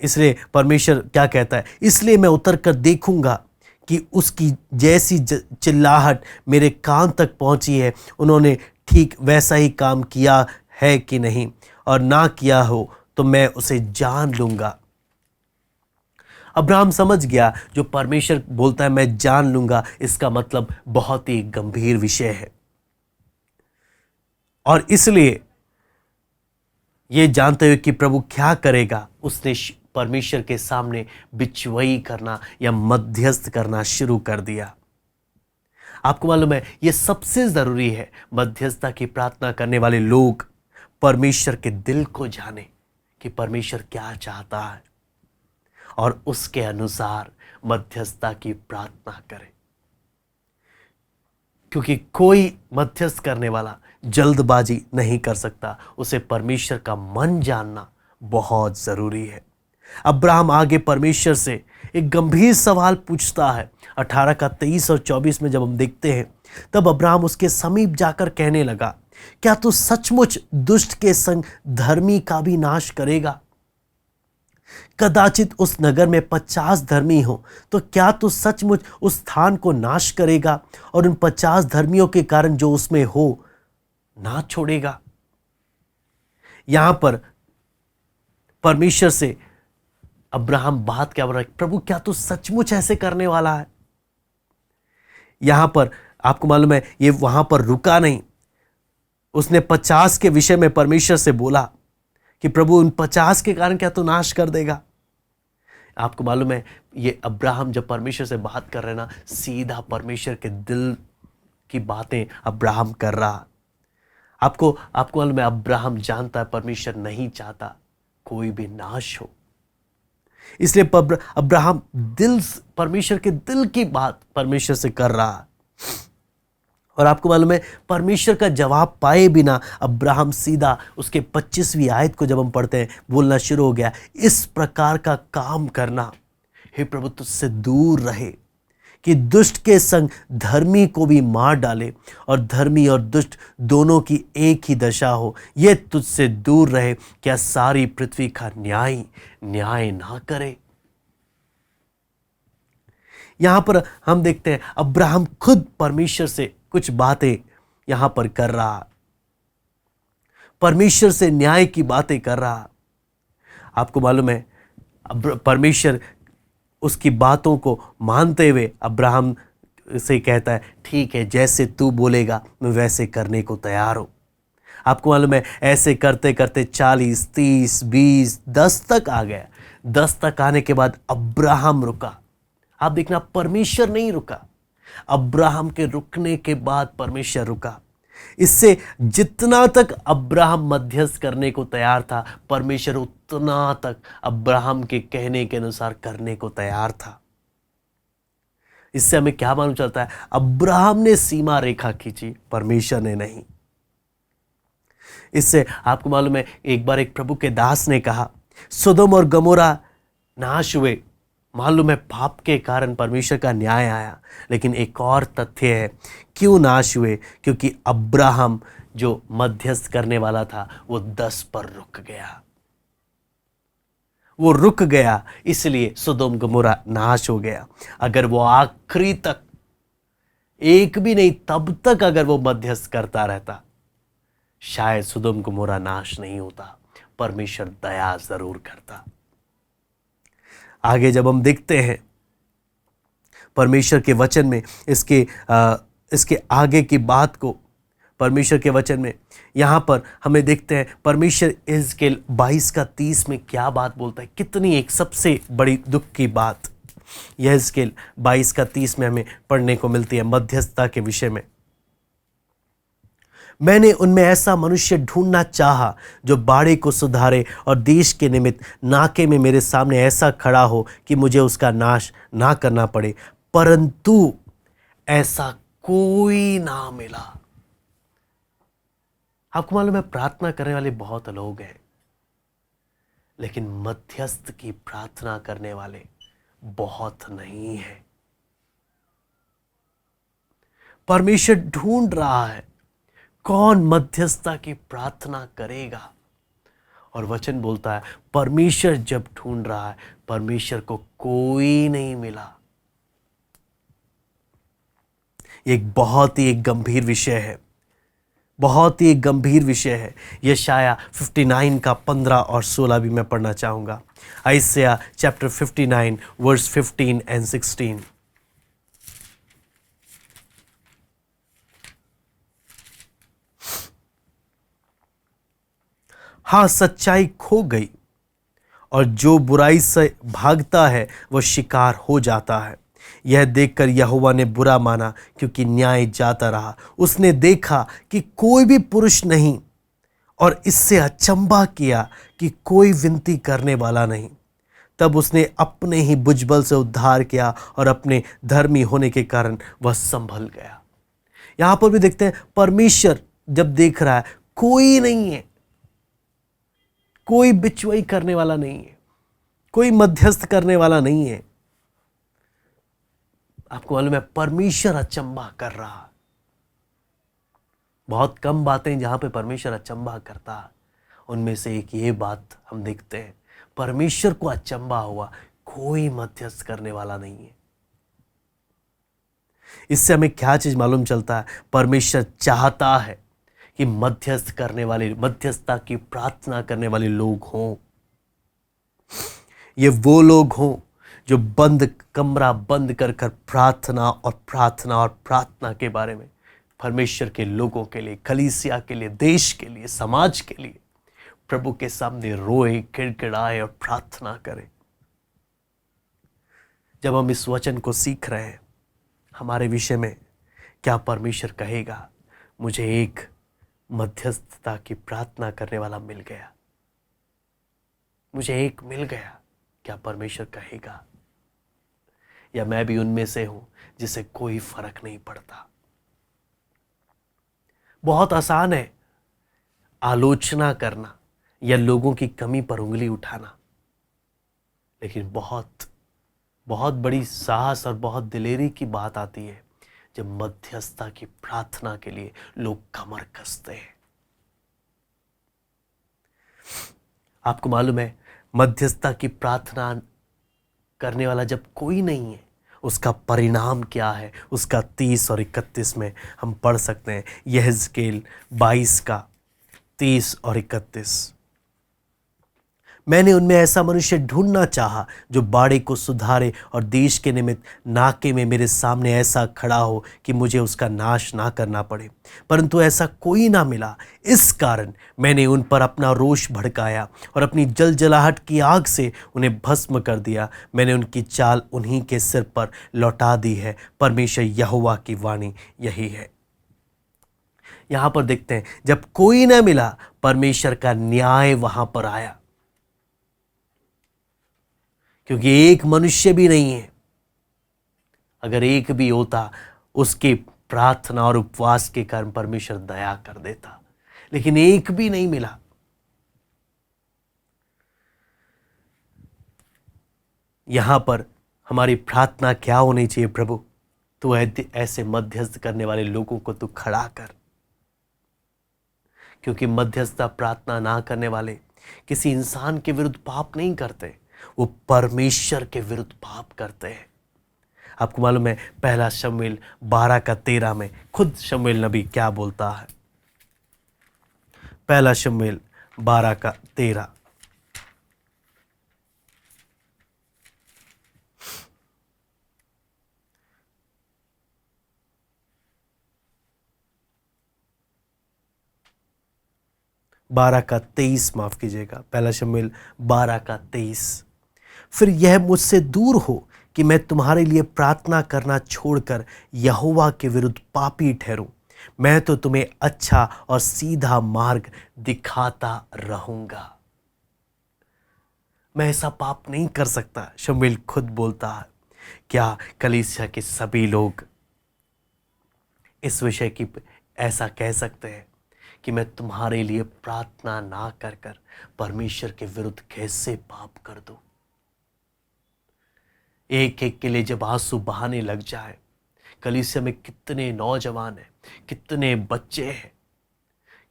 इसलिए परमेश्वर क्या कहता है, इसलिए मैं उतर कर देखूंगा कि उसकी जैसी चिल्लाहट मेरे कान तक पहुंची है, उन्होंने ठीक वैसा ही काम किया है कि नहीं, और ना किया हो तो मैं उसे जान लूंगा। अब्राहम समझ गया, जो परमेश्वर बोलता है मैं जान लूंगा, इसका मतलब बहुत ही गंभीर विषय है, और इसलिए ये जानते हुए कि प्रभु क्या करेगा, उसने परमेश्वर के सामने बिचवई करना या मध्यस्थ करना शुरू कर दिया। आपको मालूम है, ये सबसे जरूरी है, मध्यस्थता की प्रार्थना करने वाले लोग परमेश्वर के दिल को जाने कि परमेश्वर क्या चाहता है, और उसके अनुसार मध्यस्थता की प्रार्थना करें। क्योंकि कोई मध्यस्थ करने वाला जल्दबाजी नहीं कर सकता, उसे परमेश्वर का मन जानना बहुत जरूरी है। अब्राहम आगे परमेश्वर से एक गंभीर सवाल पूछता है। 18 का 23 और 24 में जब हम देखते हैं, तब अब्राहम उसके समीप जाकर कहने लगा, क्या तू सचमुच दुष्ट के संग धर्मी का भी नाश करेगा? कदाचित उस नगर में 50 धर्मी हो, तो क्या तू सचमुच उस स्थान को नाश करेगा और उन 50 धर्मियों के कारण जो उसमें हो ना छोड़ेगा? यहां पर परमेश्वर से अब्राहम बात क्या बोल रहा है, प्रभु क्या तू सचमुच ऐसे करने वाला है? यहां पर आपको मालूम है, ये वहां पर रुका नहीं, उसने 50 के विषय में परमेश्वर से बोला कि प्रभु उन 50 के कारण क्या तू नाश कर देगा? आपको मालूम है, ये अब्राहम जब परमेश्वर से बात कर रहे ना, सीधा परमेश्वर के दिल की बातें अब्राहम कर रहा। आपको मालूम है, अब्राहम जानता है परमेश्वर नहीं चाहता कोई भी नाश हो, इसलिए अब्राहम परमेश्वर के दिल की बात परमेश्वर से कर रहा। और आपको मालूम है, परमेश्वर का जवाब पाए बिना अब्राहम सीधा उसके 25वीं आयत को जब हम पढ़ते हैं, बोलना शुरू हो गया, इस प्रकार का काम करना हे प्रभु तुझसे दूर रहे, कि दुष्ट के संग धर्मी को भी मार डाले और धर्मी और दुष्ट दोनों की एक ही दशा हो। यह तुझसे दूर रहे, क्या सारी पृथ्वी का न्याय ना करे। यहां पर हम देखते हैं अब्राहम खुद परमेश्वर से कुछ बातें यहां पर कर रहा, परमेश्वर से न्याय की बातें कर रहा। आपको मालूम है परमेश्वर उसकी बातों को मानते हुए अब्राहम से कहता है, ठीक है, जैसे तू बोलेगा मैं वैसे करने को तैयार हूं। आपको मालूम है ऐसे करते करते 40, 30, 20, 10 तक आ गया। 10 तक आने के बाद अब्राहम रुका। आप देखना, परमेश्वर नहीं रुका, अब्राहम के रुकने के बाद परमेश्वर रुका। इससे जितना तक अब्राहम मध्यस्थ करने को तैयार था, परमेश्वर उतना तक अब्राहम के कहने के अनुसार करने को तैयार था। इससे हमें क्या मालूम चलता है? अब्राहम ने सीमा रेखा खींची, परमेश्वर ने नहीं। इससे आपको मालूम है एक बार एक प्रभु के दास ने कहा, सोदोम और गमोरा नाश हुए, मालूम है पाप के कारण परमेश्वर का न्याय आया, लेकिन एक और तथ्य है क्यों नाश हुए, क्योंकि अब्राहम जो मध्यस्थ करने वाला था वो 10 पर रुक गया। वो रुक गया, इसलिए सोदोम गमोरा नाश हो गया। अगर वो आखिरी तक, एक भी नहीं, तब तक अगर वो मध्यस्थ करता रहता, शायद सोदोम गमोरा नाश नहीं होता, परमेश्वर दया जरूर करता। आगे जब हम देखते हैं परमेश्वर के वचन में इसके आगे की बात को, परमेश्वर के वचन में यहां पर हमें देखते हैं परमेश्वर यहेजकेल 22 का 30 में क्या बात बोलता है। कितनी एक सबसे बड़ी दुख की बात यहेजकेल 22 का 30 में हमें पढ़ने को मिलती है मध्यस्थता के विषय में। मैंने उनमें ऐसा मनुष्य ढूंढना चाहा जो बाड़े को सुधारे और देश के निमित्त नाके में मेरे सामने ऐसा खड़ा हो कि मुझे उसका नाश ना करना पड़े, परंतु ऐसा कोई ना मिला। आपको मालूम है प्रार्थना करने वाले बहुत लोग हैं, लेकिन मध्यस्थ की प्रार्थना करने वाले बहुत नहीं है। परमेश्वर ढूंढ रहा है कौन मध्यस्थता की प्रार्थना करेगा, और वचन बोलता है परमेश्वर जब ढूंढ रहा है, परमेश्वर को कोई नहीं मिला। एक बहुत ही एक गंभीर विषय है, बहुत ही एक गंभीर विषय है। यशाया 59 का 15 और 16 भी मैं पढ़ना चाहूंगा। Isaiah chapter 59 verse 15 and 16। हाँ, सच्चाई खो गई और जो बुराई से भागता है वह शिकार हो जाता है। यह देखकर यहोवा ने बुरा माना, क्योंकि न्याय जाता रहा। उसने देखा कि कोई भी पुरुष नहीं, और इससे अचंभा किया कि कोई विनती करने वाला नहीं। तब उसने अपने ही भुजबल से उद्धार किया और अपने धर्मी होने के कारण वह संभल गया। यहां पर भी देखते हैं परमेश्वर जब देख रहा है कोई नहीं है, कोई बिचवाई करने वाला नहीं है, कोई मध्यस्थ करने वाला नहीं है। आपको मालूम है परमेश्वर अचंभा कर रहा है। बहुत कम बातें जहां पे परमेश्वर अचंभा करता है, उनमें से एक ये बात हम देखते हैं, परमेश्वर को अचंभा हुआ, कोई मध्यस्थ करने वाला नहीं है। इससे हमें क्या चीज मालूम चलता है? परमेश्वर चाहता है कि मध्यस्थ करने वाले, मध्यस्थता की प्रार्थना करने वाले लोग हों। ये वो लोग हों जो कमरा बंद कर प्रार्थना और प्रार्थना और प्रार्थना के बारे में परमेश्वर के लोगों के लिए, कलीसिया के लिए, देश के लिए, समाज के लिए प्रभु के सामने रोए, गिड़गिड़ाए और प्रार्थना करें। जब हम इस वचन को सीख रहे हैं हमारे विषय में, क्या परमेश्वर कहेगा मुझे एक मध्यस्थता की प्रार्थना करने वाला मिल गया, मुझे एक मिल गया, क्या परमेश्वर कहेगा? या मैं भी उनमें से हूं जिसे कोई फर्क नहीं पड़ता? बहुत आसान है आलोचना करना या लोगों की कमी पर उंगली उठाना, लेकिन बहुत बहुत बड़ी साहस और बहुत दिलेरी की बात आती है जब मध्यस्थता की प्रार्थना के लिए लोग कमर कसते हैं। आपको मालूम है, मध्यस्थता की प्रार्थना करने वाला जब कोई नहीं है, उसका परिणाम क्या है, उसका 30 और 31 में हम पढ़ सकते हैं। यहेजकेल 22 का 30 और 31। मैंने उनमें ऐसा मनुष्य ढूंढना चाहा जो बाड़े को सुधारे और देश के निमित्त नाके में मेरे सामने ऐसा खड़ा हो कि मुझे उसका नाश ना करना पड़े, परंतु ऐसा कोई ना मिला। इस कारण मैंने उन पर अपना रोष भड़काया और अपनी जलजलाहट की आग से उन्हें भस्म कर दिया। मैंने उनकी चाल उन्हीं के सिर पर लौटा दी है। परमेश्वर यहोवा की वाणी यही है। यहां पर देखते हैं, जब कोई ना मिला, परमेश्वर का न्याय वहां पर आया, क्योंकि एक मनुष्य भी नहीं है। अगर एक भी होता, उसकी प्रार्थना और उपवास के कारण परमेश्वर दया कर देता, लेकिन एक भी नहीं मिला। यहां पर हमारी प्रार्थना क्या होनी चाहिए? प्रभु, तू ऐसे मध्यस्थ करने वाले लोगों को तू खड़ा कर, क्योंकि मध्यस्थता प्रार्थना ना करने वाले किसी इंसान के विरुद्ध पाप नहीं करते, वो परमेश्वर के विरुद्ध पाप करते हैं। आपको मालूम है, पहला शमूएल 12 का 13 में खुद शमूएल नबी क्या बोलता है? पहला शमूएल 12 का 13। बारह का 23, माफ कीजिएगा, पहला शमूएल 12 का 23। फिर यह मुझसे दूर हो कि मैं तुम्हारे लिए प्रार्थना करना छोड़कर यहोवा के विरुद्ध पापी ठहरूं। मैं तो तुम्हें अच्छा और सीधा मार्ग दिखाता रहूंगा। मैं ऐसा पाप नहीं कर सकता, शमूएल खुद बोलता है। क्या कलीसिया के सभी लोग इस विषय की ऐसा कह सकते हैं कि मैं तुम्हारे लिए प्रार्थना ना कर कर परमेश्वर के विरुद्ध कैसे पाप कर दूं? एक एक के लिए जब आंसू बहाने लग जाए, कलीसिया में कितने नौजवान हैं, कितने बच्चे हैं,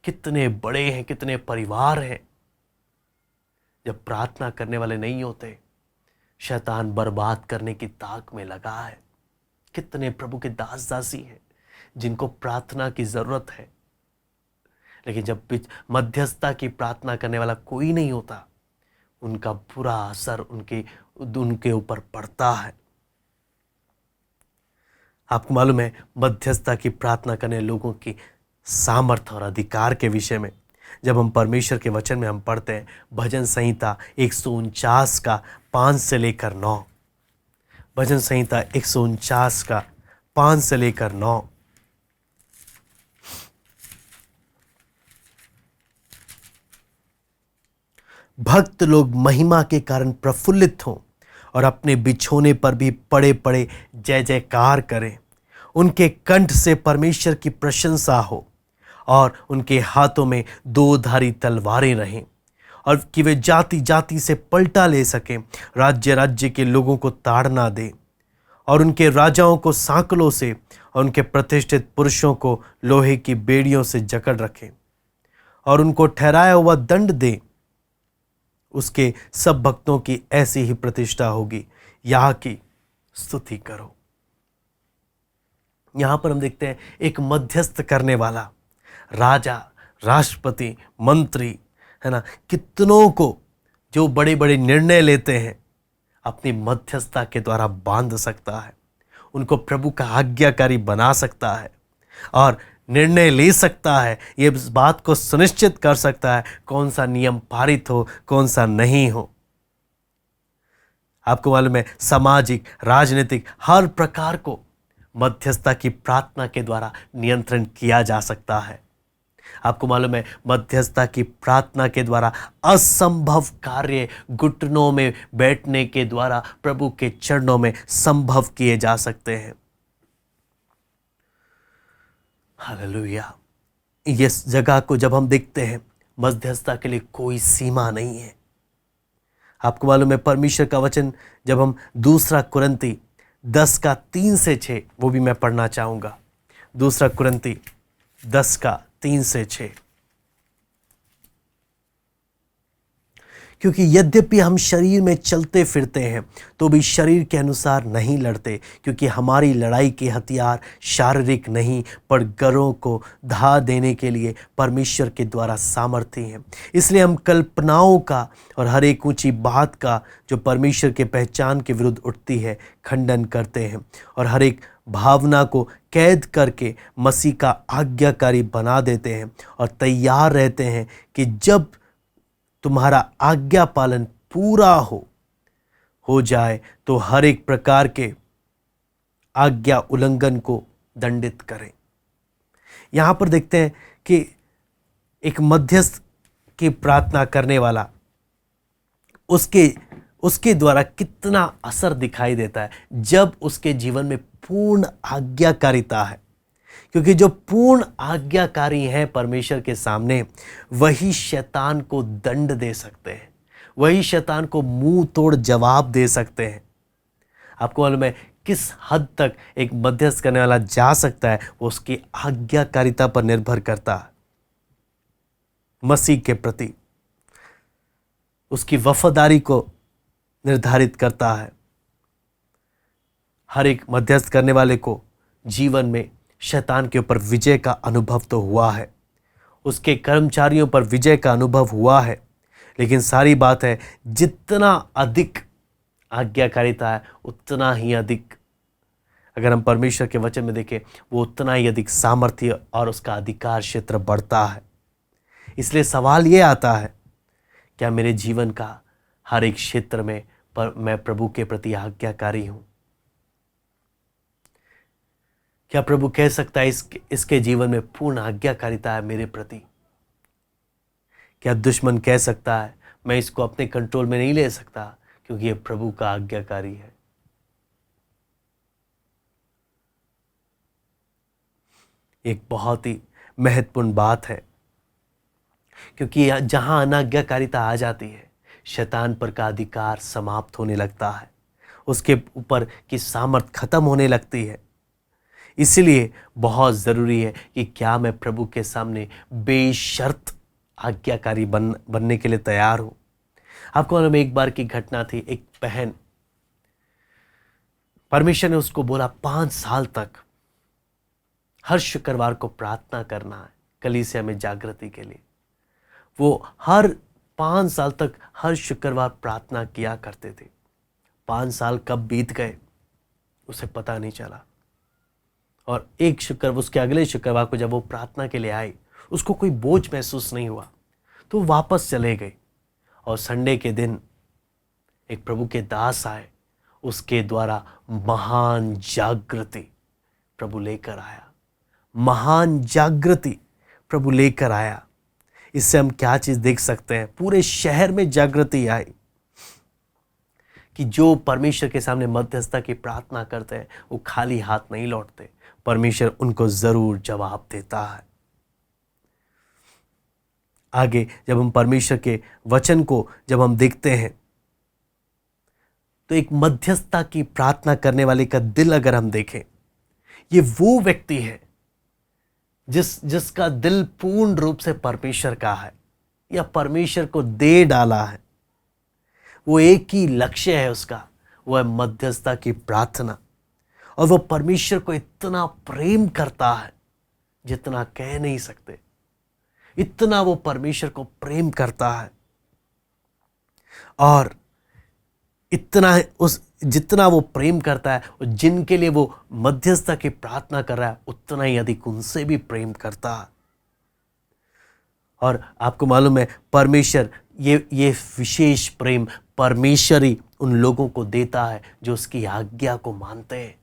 कितने बड़े हैं, कितने परिवार हैं, जब प्रार्थना करने वाले नहीं होते, शैतान बर्बाद करने की ताक में लगा है। कितने प्रभु के दास दासी हैं जिनको प्रार्थना की जरूरत है, लेकिन जब मध्यस्थता की प्रार्थना करने वाला कोई नहीं होता, उनका बुरा असर उनके ऊपर पड़ता है। आपको मालूम है, मध्यस्थता की प्रार्थना करने लोगों की सामर्थ्य और अधिकार के विषय में जब हम परमेश्वर के वचन में हम पढ़ते हैं, भजन संहिता 149 का 5 से लेकर 9। भजन संहिता 149 का 5 से लेकर 9। भक्त लोग महिमा के कारण प्रफुल्लित हों और अपने बिछोने पर भी पड़े पड़े जय जयकार करें। उनके कंठ से परमेश्वर की प्रशंसा हो और उनके हाथों में दो धारी तलवारें रहें, और कि वे जाति जाति से पलटा ले सकें, राज्य राज्य के लोगों को ताड़ना दें और उनके राजाओं को सांकलों से और उनके प्रतिष्ठित पुरुषों को लोहे की बेड़ियों से जकड़ रखें और उनको ठहराया हुआ दंड दें। उसके सब भक्तों की ऐसी ही प्रतिष्ठा होगी। यहाँ की स्तुति करो। यहां पर हम देखते हैं एक मध्यस्थ करने वाला राजा, राष्ट्रपति, मंत्री, है ना, कितनों को जो बड़े बड़े निर्णय लेते हैं अपनी मध्यस्थता के द्वारा बांध सकता है, उनको प्रभु का आज्ञाकारी बना सकता है और निर्णय ले सकता है। ये इस बात को सुनिश्चित कर सकता है कौन सा नियम पारित हो, कौन सा नहीं हो। आपको मालूम है, सामाजिक, राजनीतिक हर प्रकार को मध्यस्थता की प्रार्थना के द्वारा नियंत्रण किया जा सकता है। आपको मालूम है, मध्यस्थता की प्रार्थना के द्वारा असंभव कार्य घुटनों में बैठने के द्वारा प्रभु के चरणों में संभव किए जा सकते हैं। हालेलुया। इस जगह को जब हम देखते हैं, मध्यस्थता के लिए कोई सीमा नहीं है। आपको मालूम है परमेश्वर का वचन, जब हम दूसरा कुरिन्ती 10:3-6 वो भी मैं पढ़ना चाहूँगा। दूसरा कुरिन्ती 10:3-6। क्योंकि यद्यपि हम शरीर में चलते फिरते हैं तो भी शरीर के अनुसार नहीं लड़ते, क्योंकि हमारी लड़ाई के हथियार शारीरिक नहीं पर गरों को धा देने के लिए परमेश्वर के द्वारा सामर्थ्य हैं। इसलिए हम कल्पनाओं का और हर एक ऊंची बात का जो परमेश्वर के पहचान के विरुद्ध उठती है खंडन करते हैं, और हर एक भावना को कैद करके मसीह का आज्ञाकारी बना देते हैं, और तैयार रहते हैं कि जब तुम्हारा आज्ञा पालन पूरा हो जाए तो हर एक प्रकार के आज्ञा उल्लंघन को दंडित करें। यहां पर देखते हैं कि एक मध्यस्थ की प्रार्थना करने वाला, उसके द्वारा कितना असर दिखाई देता है जब उसके जीवन में पूर्ण आज्ञाकारिता है। क्योंकि जो पूर्ण आज्ञाकारी हैं परमेश्वर के सामने, वही शैतान को दंड दे सकते हैं, वही शैतान को मुंह तोड़ जवाब दे सकते हैं। आपको मालूम है किस हद तक एक मध्यस्थ करने वाला जा सकता है, वो उसकी आज्ञाकारिता पर निर्भर करता है। मसीह के प्रति उसकी वफादारी को निर्धारित करता है। हर एक मध्यस्थ करने वाले को जीवन में शैतान के ऊपर विजय का अनुभव तो हुआ है, उसके कर्मचारियों पर विजय का अनुभव हुआ है, लेकिन सारी बात है जितना अधिक आज्ञाकारिता है उतना ही अधिक, अगर हम परमेश्वर के वचन में देखें, वो उतना ही अधिक सामर्थ्य और उसका अधिकार क्षेत्र बढ़ता है। इसलिए सवाल ये आता है, क्या मेरे जीवन का हर एक क्षेत्र में मैं प्रभु के प्रति आज्ञाकारी हूं? क्या प्रभु कह सकता है इसके जीवन में पूर्ण आज्ञाकारिता है मेरे प्रति? क्या दुश्मन कह सकता है मैं इसको अपने कंट्रोल में नहीं ले सकता क्योंकि यह प्रभु का आज्ञाकारी है? एक बहुत ही महत्वपूर्ण बात है, क्योंकि जहां अनाज्ञाकारिता आ जाती है, शैतान पर का अधिकार समाप्त होने लगता है, उसके ऊपर की सामर्थ खत्म होने लगती है। इसलिए बहुत ज़रूरी है कि क्या मैं प्रभु के सामने बेशर्त आज्ञाकारी बनने के लिए तैयार हूं। आपको मालूम है एक बार की घटना थी, एक बहन, परमेश्वर ने उसको बोला 5 साल तक हर शुक्रवार को प्रार्थना करना है कलीसिया में जागृति के लिए। वो हर 5 साल तक हर शुक्रवार प्रार्थना किया करते थे। 5 साल कब बीत गए उसे पता नहीं चला, और उसके अगले शुक्रवार को जब वो प्रार्थना के लिए आई, उसको कोई बोझ महसूस नहीं हुआ, तो वापस चले गए। और संडे के दिन एक प्रभु के दास आए, उसके द्वारा महान जागृति प्रभु लेकर आया, महान जागृति प्रभु लेकर आया। इससे हम क्या चीज देख सकते हैं? पूरे शहर में जागृति आई कि जो परमेश्वर के सामने मध्यस्थता की प्रार्थना करते हैं वो खाली हाथ नहीं लौटते, परमेश्वर उनको जरूर जवाब देता है। आगे जब हम परमेश्वर के वचन को जब हम देखते हैं, तो एक मध्यस्थता की प्रार्थना करने वाले का दिल अगर हम देखें, ये वो व्यक्ति है जिसका दिल पूर्ण रूप से परमेश्वर का है या परमेश्वर को दे डाला है। वो एक ही लक्ष्य है उसका, वो है मध्यस्थता की प्रार्थना। और वो परमेश्वर को इतना प्रेम करता है जितना कह नहीं सकते, इतना वो परमेश्वर को प्रेम करता है। और इतना जितना वो प्रेम करता है, और जिनके लिए वो मध्यस्थता की प्रार्थना कर रहा है, उतना ही अधिक उनसे भी प्रेम करता है। और आपको मालूम है परमेश्वर ये विशेष प्रेम परमेश्वर ही उन लोगों को देता है जो उसकी आज्ञा को मानते हैं।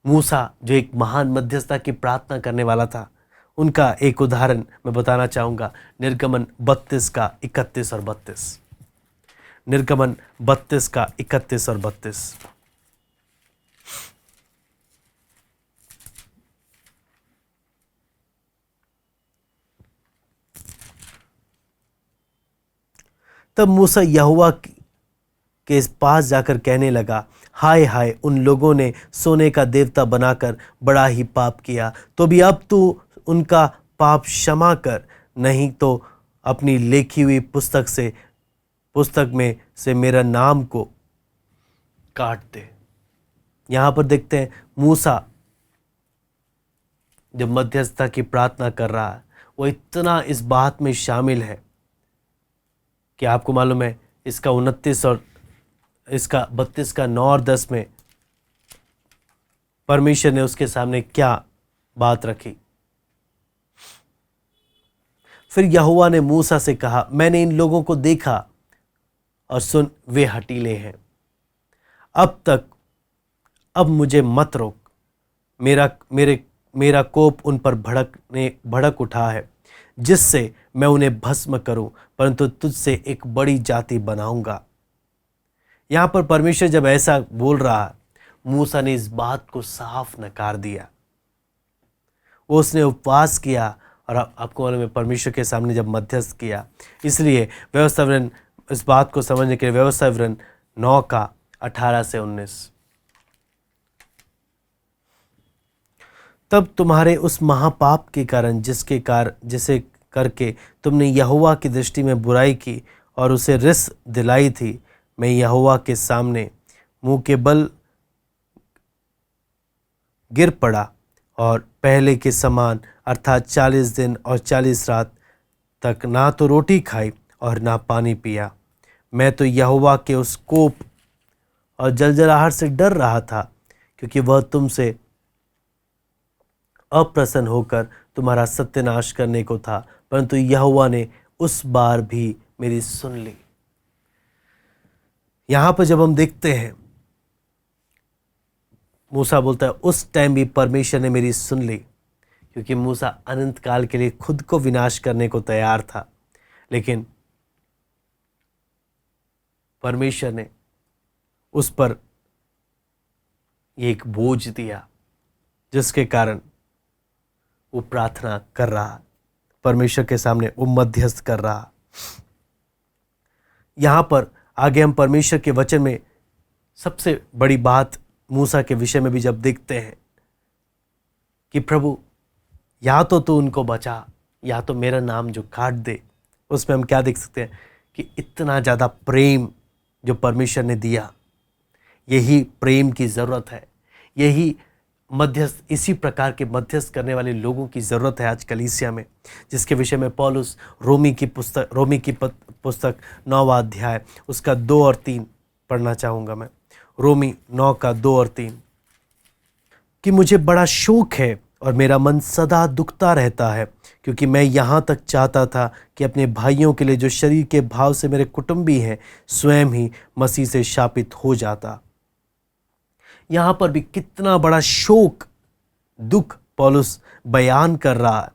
मूसा जो एक महान मध्यस्थता की प्रार्थना करने वाला था, उनका एक उदाहरण मैं बताना चाहूंगा। निर्गमन 32 का 31 और 32। निर्गमन 32 का 31 और 32। तब मूसा यहोवा के पास जाकर कहने लगा, हाय हाय, उन लोगों ने सोने का देवता बनाकर बड़ा ही पाप किया। तो भी अब तू उनका पाप क्षमा कर, नहीं तो अपनी लिखी हुई पुस्तक में से मेरा नाम को काट दे। यहां पर देखते हैं मूसा जब मध्यस्थता की प्रार्थना कर रहा है, वो इतना इस बात में शामिल है कि आपको मालूम है इसका 29 और इसका 32 का 9 और 10 में परमेश्वर ने उसके सामने क्या बात रखी। फिर यहोवा ने मूसा से कहा, मैंने इन लोगों को देखा और सुन, वे हठीले हैं। अब मुझे मत रोक। मेरा कोप उन पर भड़क उठा है, जिससे मैं उन्हें भस्म करूं, परंतु तुझसे एक बड़ी जाति बनाऊंगा। यहां पर परमेश्वर जब ऐसा बोल रहा है, मूसा ने इस बात को साफ नकार दिया। उसने उपवास किया और आपको मालूम है परमेश्वर के सामने जब मध्यस्थ किया। इसलिए व्यवस्था विवरण इस बात को समझने के लिए व्यवस्था विवरण 9 का 18 से 19। तब तुम्हारे उस महापाप के कारण जिसे करके तुमने यहोवा की दृष्टि में बुराई की और उसे रिस दिलाई थी, मैं यहोवा के सामने मुंह के बल गिर पड़ा और पहले के समान अर्थात 40 दिन और 40 रात तक ना तो रोटी खाई और ना पानी पिया। मैं तो यहोवा के उस कोप और जलजलाहट से डर रहा था, क्योंकि वह तुमसे अप्रसन्न होकर तुम्हारा सत्यानाश करने को था, परंतु यहोवा ने उस बार भी मेरी सुन ली। यहां पर जब हम देखते हैं मूसा बोलता है, उस टाइम भी परमेश्वर ने मेरी सुन ली, क्योंकि मूसा अनंत काल के लिए खुद को विनाश करने को तैयार था, लेकिन परमेश्वर ने उस पर एक बोझ दिया, जिसके कारण वो प्रार्थना कर रहा, परमेश्वर के सामने वो मध्यस्थ कर रहा। यहां पर आगे हम परमेश्वर के वचन में सबसे बड़ी बात मूसा के विषय में भी जब देखते हैं कि प्रभु या तो तू उनको बचा या तो मेरा नाम जो काट दे, उसमें हम क्या देख सकते हैं कि इतना ज़्यादा प्रेम जो परमेश्वर ने दिया। यही प्रेम की ज़रूरत है, यही मध्यस्थ, इसी प्रकार के मध्यस्थ करने वाले लोगों की ज़रूरत है आज कलीसिया में, जिसके विषय में पौलुस रोमी की पुस्तक 9वां अध्याय उसका 2 और 3 पढ़ना चाहूँगा मैं। रोमी 9 का 2 और 3 कि मुझे बड़ा शोक है और मेरा मन सदा दुखता रहता है, क्योंकि मैं यहाँ तक चाहता था कि अपने भाइयों के लिए जो शरीर के भाव से मेरे कुटुंबी हैं, स्वयं ही मसीह से शापित हो जाता। यहाँ पर भी कितना बड़ा शोक, दुख पौलुस बयान कर रहा है।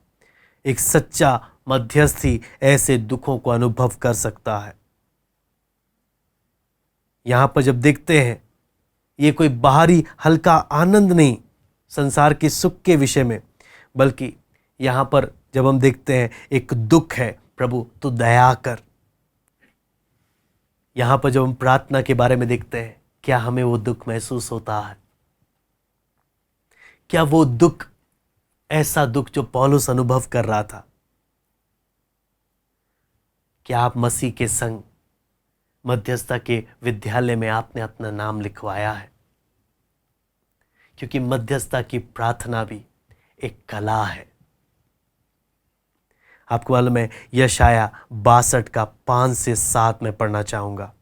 एक सच्चा मध्यस्थ ही ऐसे दुखों को अनुभव कर सकता है। यहाँ पर जब देखते हैं, ये कोई बाहरी हल्का आनंद नहीं संसार के सुख के विषय में, बल्कि यहाँ पर जब हम देखते हैं एक दुख है, प्रभु तू दया कर। यहाँ पर जब हम प्रार्थना के बारे में देखते हैं, क्या हमें वो दुख महसूस होता है? क्या वो दुख ऐसा दुख जो पौलुस अनुभव कर रहा था? क्या आप मसीह के संग मध्यस्थता के विद्यालय में आपने अपना नाम लिखवाया है? क्योंकि मध्यस्थता की प्रार्थना भी एक कला है। आपको मालूम है, यशाया 62 का 5 से 7 में पढ़ना चाहूंगा।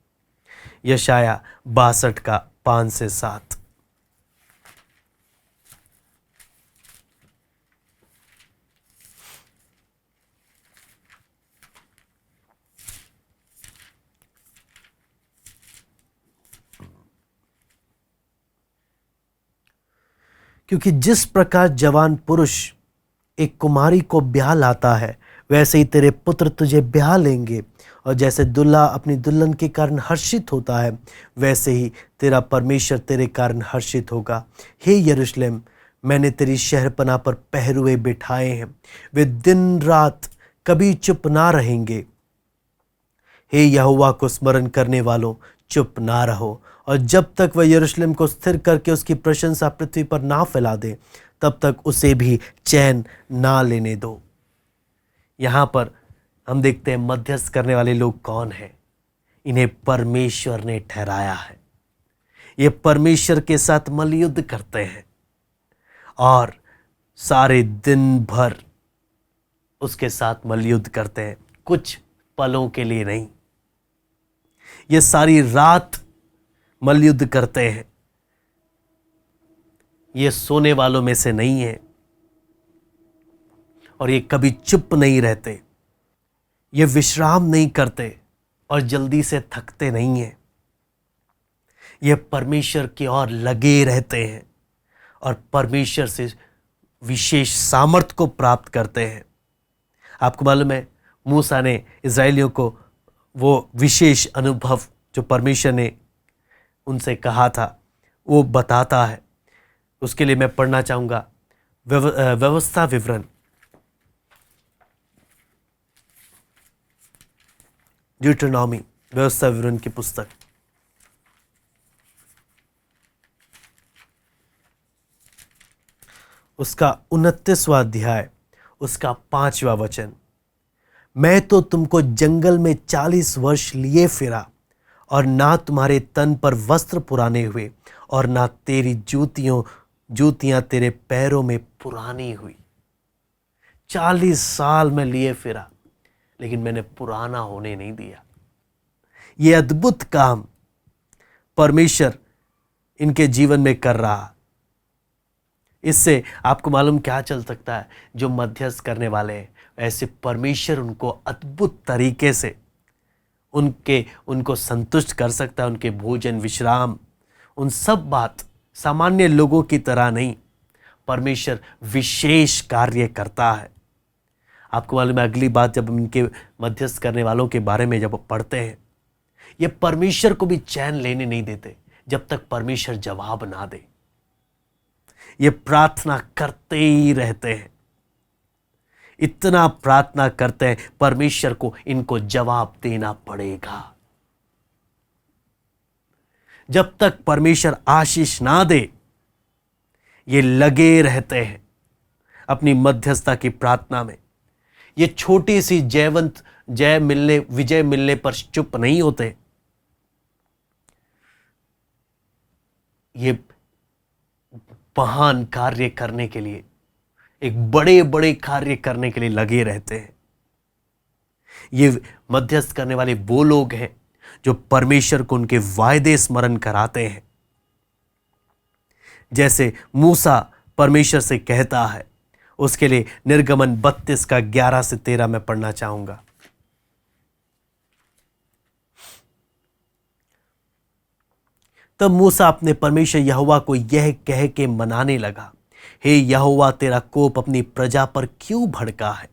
यशाया 62 का 5 से 7। क्योंकि जिस प्रकार जवान पुरुष एक कुमारी को ब्याह लाता है, वैसे ही तेरे पुत्र तुझे ब्याह लेंगे, और जैसे दुल्हा अपनी दुल्हन के कारण हर्षित होता है, वैसे ही तेरा परमेश्वर तेरे कारण हर्षित होगा। हे यरूशलेम, मैंने तेरी शहरपनाह पर पहरुए बिठाए हैं, वे दिन रात कभी चुप ना रहेंगे। हे यहोवा को स्मरण करने वालों, चुप ना रहो, और जब तक वह यरूशलेम को स्थिर करके उसकी प्रशंसा पृथ्वी पर ना फैला दे, तब तक उसे भी चैन ना लेने दो। यहाँ पर हम देखते हैं मध्यस्थ करने वाले लोग कौन हैं। इन्हें परमेश्वर ने ठहराया है। ये परमेश्वर के साथ मल्लयुद्ध करते हैं और सारे दिन भर उसके साथ मल्लयुद्ध करते हैं, कुछ पलों के लिए नहीं। ये सारी रात मल्लयुद्ध करते हैं। ये सोने वालों में से नहीं है और ये कभी चुप नहीं रहते। ये विश्राम नहीं करते और जल्दी से थकते नहीं हैं। ये परमेश्वर की ओर लगे रहते हैं और परमेश्वर से विशेष सामर्थ को प्राप्त करते हैं। आपको मालूम है, मूसा ने इज़राइलियों को वो विशेष अनुभव जो परमेश्वर ने उनसे कहा था वो बताता है। उसके लिए मैं पढ़ना चाहूँगा व्यवस्था विवरण, ड्यूटेरोनॉमी, व्यवस्था विवरण की पुस्तक, उसका 29वां अध्याय, उसका 5वां वचन। मैं तो तुमको जंगल में 40 वर्ष लिए फिरा, और ना तुम्हारे तन पर वस्त्र पुराने हुए, और ना तेरी जूतियां तेरे पैरों में पुरानी हुई। 40 साल में लिए फिरा, लेकिन मैंने पुराना होने नहीं दिया। ये अद्भुत काम परमेश्वर इनके जीवन में कर रहा। इससे आपको मालूम क्या चल सकता है, जो मध्यस्थ करने वाले हैं, ऐसे परमेश्वर उनको अद्भुत तरीके से उनको संतुष्ट कर सकता है। उनके भोजन, विश्राम, उन सब बात सामान्य लोगों की तरह नहीं, परमेश्वर विशेष कार्य करता है। आपको मालूम है, अगली बात जब इनके मध्यस्थ करने वालों के बारे में जब पढ़ते हैं, ये परमेश्वर को भी चैन लेने नहीं देते जब तक परमेश्वर जवाब ना दे। ये प्रार्थना करते ही रहते हैं, इतना प्रार्थना करते हैं, परमेश्वर को इनको जवाब देना पड़ेगा। जब तक परमेश्वर आशीष ना दे, ये लगे रहते हैं अपनी मध्यस्थता की प्रार्थना में। ये छोटी सी विजय मिलने पर चुप नहीं होते। ये महान कार्य करने के लिए, एक बड़े बड़े कार्य करने के लिए लगे रहते हैं। ये मध्यस्थ करने वाले वो लोग हैं जो परमेश्वर को उनके वायदे स्मरण कराते हैं। जैसे मूसा परमेश्वर से कहता है, उसके लिए निर्गमन 32 का 11 से 13 में पढ़ना चाहूंगा। तब मूसा अपने परमेश्वर यहोवा को यह कह के मनाने लगा, हे यहोवा, तेरा कोप अपनी प्रजा पर क्यों भड़का है,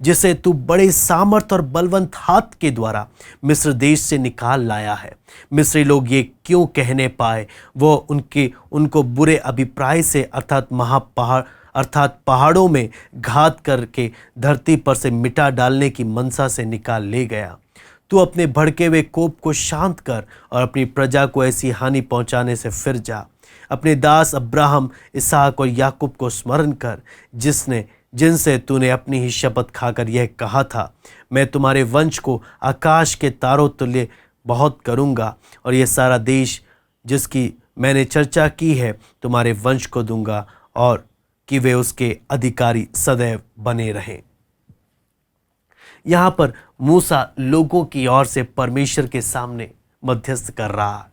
जिसे तू बड़े सामर्थ और बलवंत हाथ के द्वारा मिस्र देश से निकाल लाया है। मिस्री लोग ये क्यों कहने पाए, वो उनको बुरे अभिप्राय से अर्थात पहाड़ों में घात करके धरती पर से मिटा डालने की मनसा से निकाल ले गया। तू अपने भड़के हुए कोप को शांत कर और अपनी प्रजा को ऐसी हानि पहुंचाने से फिर जा। अपने दास अब्राहम, इसहाक और याकूब को स्मरण कर, जिनसे तूने अपनी ही शपथ खाकर यह कहा था, मैं तुम्हारे वंश को आकाश के तारों तुल्य बहुत करूंगा, और यह सारा देश जिसकी मैंने चर्चा की है तुम्हारे वंश को दूंगा, और कि वे उसके अधिकारी सदैव बने रहें। यहां पर मूसा लोगों की ओर से परमेश्वर के सामने मध्यस्थ कर रहा।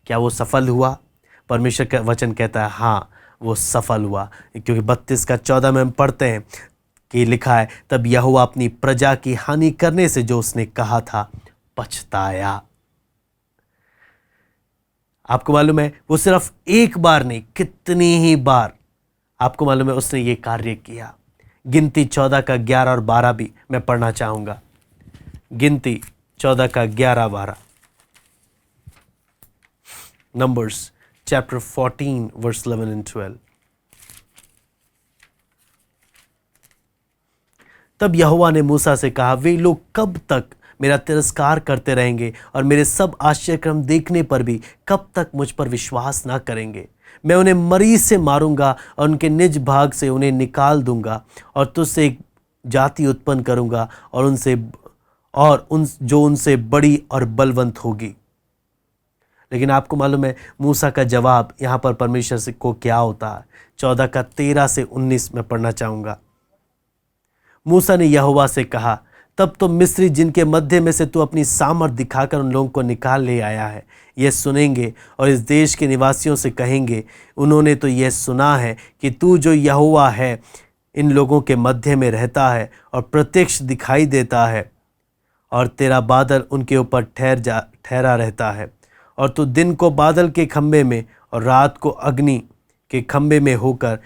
क्या वो सफल हुआ? परमेश्वर का वचन कहता है हाँ, वो सफल हुआ, क्योंकि 32 का 14 में हम पढ़ते हैं कि लिखा है, तब यहोवा अपनी प्रजा की हानि करने से जो उसने कहा था पछताया। आपको मालूम है, वो सिर्फ एक बार नहीं, कितनी ही बार आपको मालूम है उसने ये कार्य किया। गिनती 14 का 11 और 12 भी मैं पढ़ना चाहूंगा। गिनती 14 का 11-12, नंबर्स चैप्टर 14 वर्स 11 and 12। तब यहोवा ने मूसा से कहा, वे लोग कब तक मेरा तिरस्कार करते रहेंगे और मेरे सब आश्चर्यक्रम देखने पर भी कब तक मुझ पर विश्वास ना करेंगे। मैं उन्हें मरीज से मारूंगा और उनके निज भाग से उन्हें निकाल दूंगा और तुझसे एक जाति उत्पन्न करूंगा और उन जो उनसे बड़ी और बलवंत होगी। लेकिन आपको मालूम है मूसा का जवाब यहाँ पर परमेश्वर से को क्या होता है। 14 का 13 से 19 में पढ़ना चाहूंगा। मूसा ने यहोवा से कहा, तब तो मिस्री जिनके मध्य में से तू अपनी सामर्थ दिखाकर उन लोगों को निकाल ले आया है, ये सुनेंगे और इस देश के निवासियों से कहेंगे, उन्होंने तो यह सुना है कि तू जो यहोवा है इन लोगों के मध्य में रहता है और प्रत्यक्ष दिखाई देता है, और तेरा बादल उनके ऊपर ठहरा रहता है, और तू दिन को बादल के खंभे में और रात को अग्नि के खंभे में होकर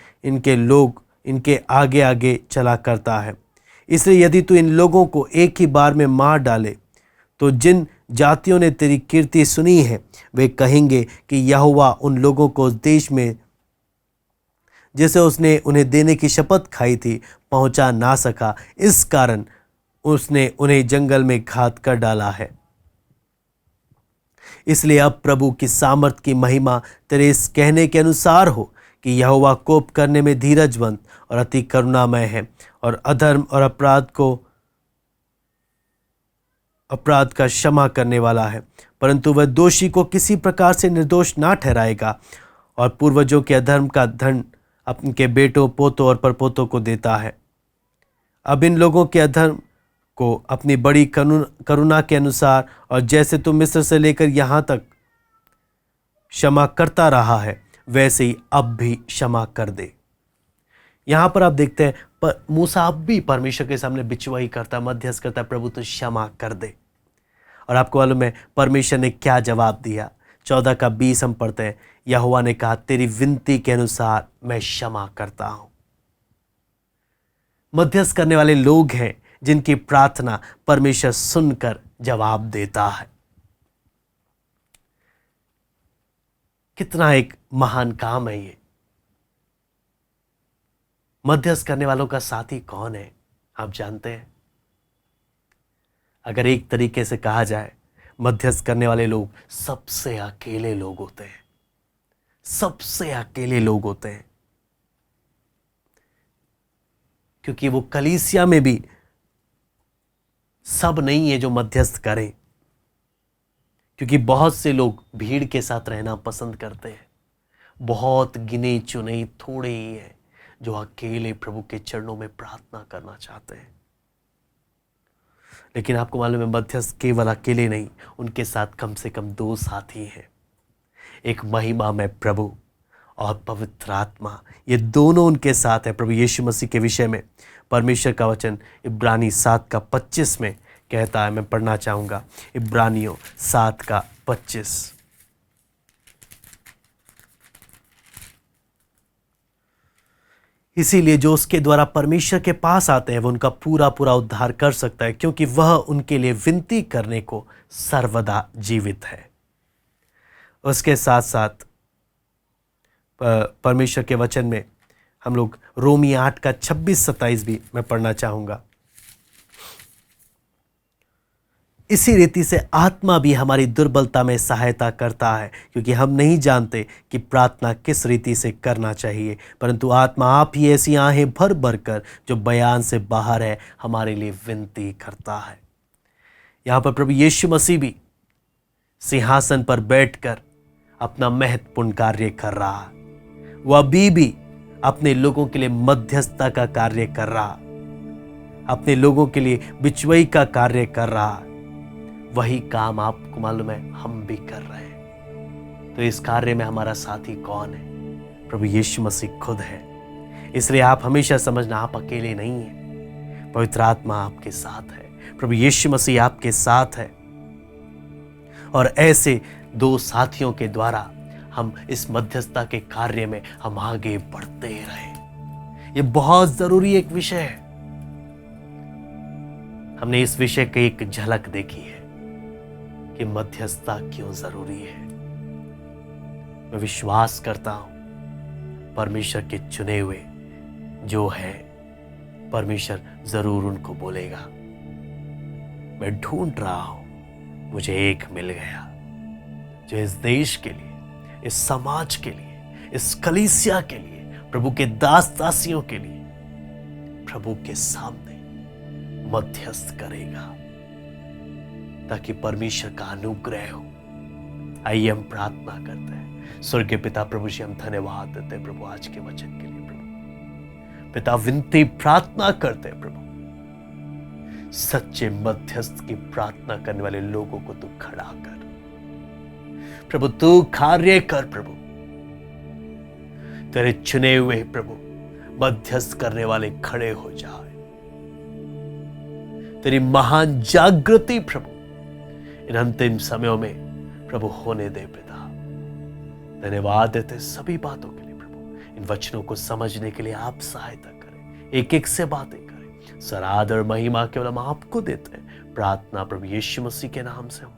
इनके आगे आगे चला करता है। इसलिए यदि तू इन लोगों को एक ही बार में मार डाले तो जिन जातियों ने तेरी कीर्ति सुनी है वे कहेंगे कि यहोवा उन लोगों को उस देश में जिसे उसने उन्हें देने की शपथ खाई थी पहुंचा ना सका, इस कारण उसने उन्हें जंगल में घात कर डाला है। इसलिए अब प्रभु की सामर्थ की महिमा तेरे इस कहने के अनुसार हो कि यहोवा कोप करने में धीरजवंत और अति करुणामय है और अधर्म और अपराध का क्षमा करने वाला है, परंतु वह दोषी को किसी प्रकार से निर्दोष ना ठहराएगा और पूर्वजों के अधर्म का दंड अपने बेटों पोतों और परपोतों को देता है। अब इन लोगों के अधर्म को अपनी बड़ी करुणा के अनुसार और जैसे तू मिस्र से लेकर यहाँ तक क्षमा करता रहा है वैसे ही अब भी क्षमा कर दे। यहाँ पर आप देखते हैं पर मूसा अब भी परमेश्वर के सामने बिचवाई करता, मध्यस्थ करता, प्रभु तो क्षमा कर दे। और आपको मालूम है परमेश्वर ने क्या जवाब दिया। 14 का 20 हम पढ़ते हैं, यहोवा ने कहा, तेरी विनती के अनुसार मैं क्षमा करता हूं। मध्यस्थ करने वाले लोग हैं जिनकी प्रार्थना परमेश्वर सुनकर जवाब देता है। कितना एक महान काम है ये। मध्यस्थ करने वालों का साथी कौन है आप जानते हैं? अगर एक तरीके से कहा जाए, मध्यस्थ करने वाले लोग सबसे अकेले लोग होते हैं, सबसे अकेले लोग होते हैं, क्योंकि वो कलीसिया में भी सब नहीं है जो मध्यस्थ करें, क्योंकि बहुत से लोग भीड़ के साथ रहना पसंद करते हैं। बहुत गिने चुने थोड़े ही हैं जो अकेले प्रभु के चरणों में प्रार्थना करना चाहते हैं। लेकिन आपको मालूम है मध्यस्थ केवल अकेले नहीं, उनके साथ कम से कम 2 साथी हैं। एक महिमा में प्रभु और पवित्र आत्मा, ये दोनों उनके साथ है। प्रभु यीशु मसीह के विषय में परमेश्वर का वचन इब्रानी 7 का 25 में कहता है, मैं पढ़ना चाहूंगा, इब्रानियों 7 का 25। इसीलिए जो उसके द्वारा परमेश्वर के पास आते हैं वो उनका पूरा पूरा उद्धार कर सकता है, क्योंकि वह उनके लिए विनती करने को सर्वदा जीवित है। उसके साथ साथ परमेश्वर के वचन में हम लोग रोमी 8 का 26-27 भी मैं पढ़ना चाहूंगा। इसी रीति से आत्मा भी हमारी दुर्बलता में सहायता करता है, क्योंकि हम नहीं जानते कि प्रार्थना किस रीति से करना चाहिए, परंतु आत्मा आप ही ऐसी आहें भर भर कर जो बयान से बाहर है हमारे लिए विनती करता है। यहाँ पर प्रभु यीशु मसीह भी सिंहासन पर बैठकर अपना महत्वपूर्ण कार्य कर रहा है। वह अभी भी अपने लोगों के लिए मध्यस्थता का कार्य कर रहा, अपने लोगों के लिए बिचवई का कार्य कर रहा। वही काम आपको मालूम है हम भी कर रहे हैं। तो इस कार्य में हमारा साथी कौन है? प्रभु यीशु मसीह खुद है। इसलिए आप हमेशा समझना आप अकेले नहीं हैं, पवित्र आत्मा आपके साथ है, प्रभु यीशु मसीह आपके साथ है। और ऐसे 2 साथियों के द्वारा हम इस मध्यस्थता के कार्य में हम आगे बढ़ते रहे। ये बहुत जरूरी एक विषय है। हमने इस विषय की एक झलक देखी है कि मध्यस्थता क्यों जरूरी है। मैं विश्वास करता हूं परमेश्वर के चुने हुए जो है परमेश्वर जरूर उनको बोलेगा। मैं ढूंढ रहा हूं, मुझे एक मिल गया जो इस देश के लिए, इस समाज के लिए, इस कलीसिया के लिए, प्रभु के दास दासियों के लिए प्रभु के सामने मध्यस्थ करेगा ताकि परमेश्वर का अनुग्रह हो। आइए हम प्रार्थना करते हैं। स्वर्गीय पिता प्रभु जी, हम धन्यवाद देते हैं प्रभु आज के वचन के लिए। प्रभु पिता, विनती प्रार्थना करते हैं प्रभु, सच्चे मध्यस्थ की प्रार्थना करने वाले लोगों को तू खड़ा कर प्रभु, तू कार्य कर प्रभु। तेरे चुने हुए प्रभु मध्यस्थ करने वाले खड़े हो जाए। तेरी महान जागृति प्रभु इन अंतिम समयों में प्रभु होने दे पिता। धन्यवाद देते सभी बातों के लिए प्रभु। इन वचनों को समझने के लिए आप सहायता करें, एक एक से बातें करें। सर आदर महिमा केवल हम आपको देते हैं। प्रार्थना प्रभु यीशु मसीह के नाम से हम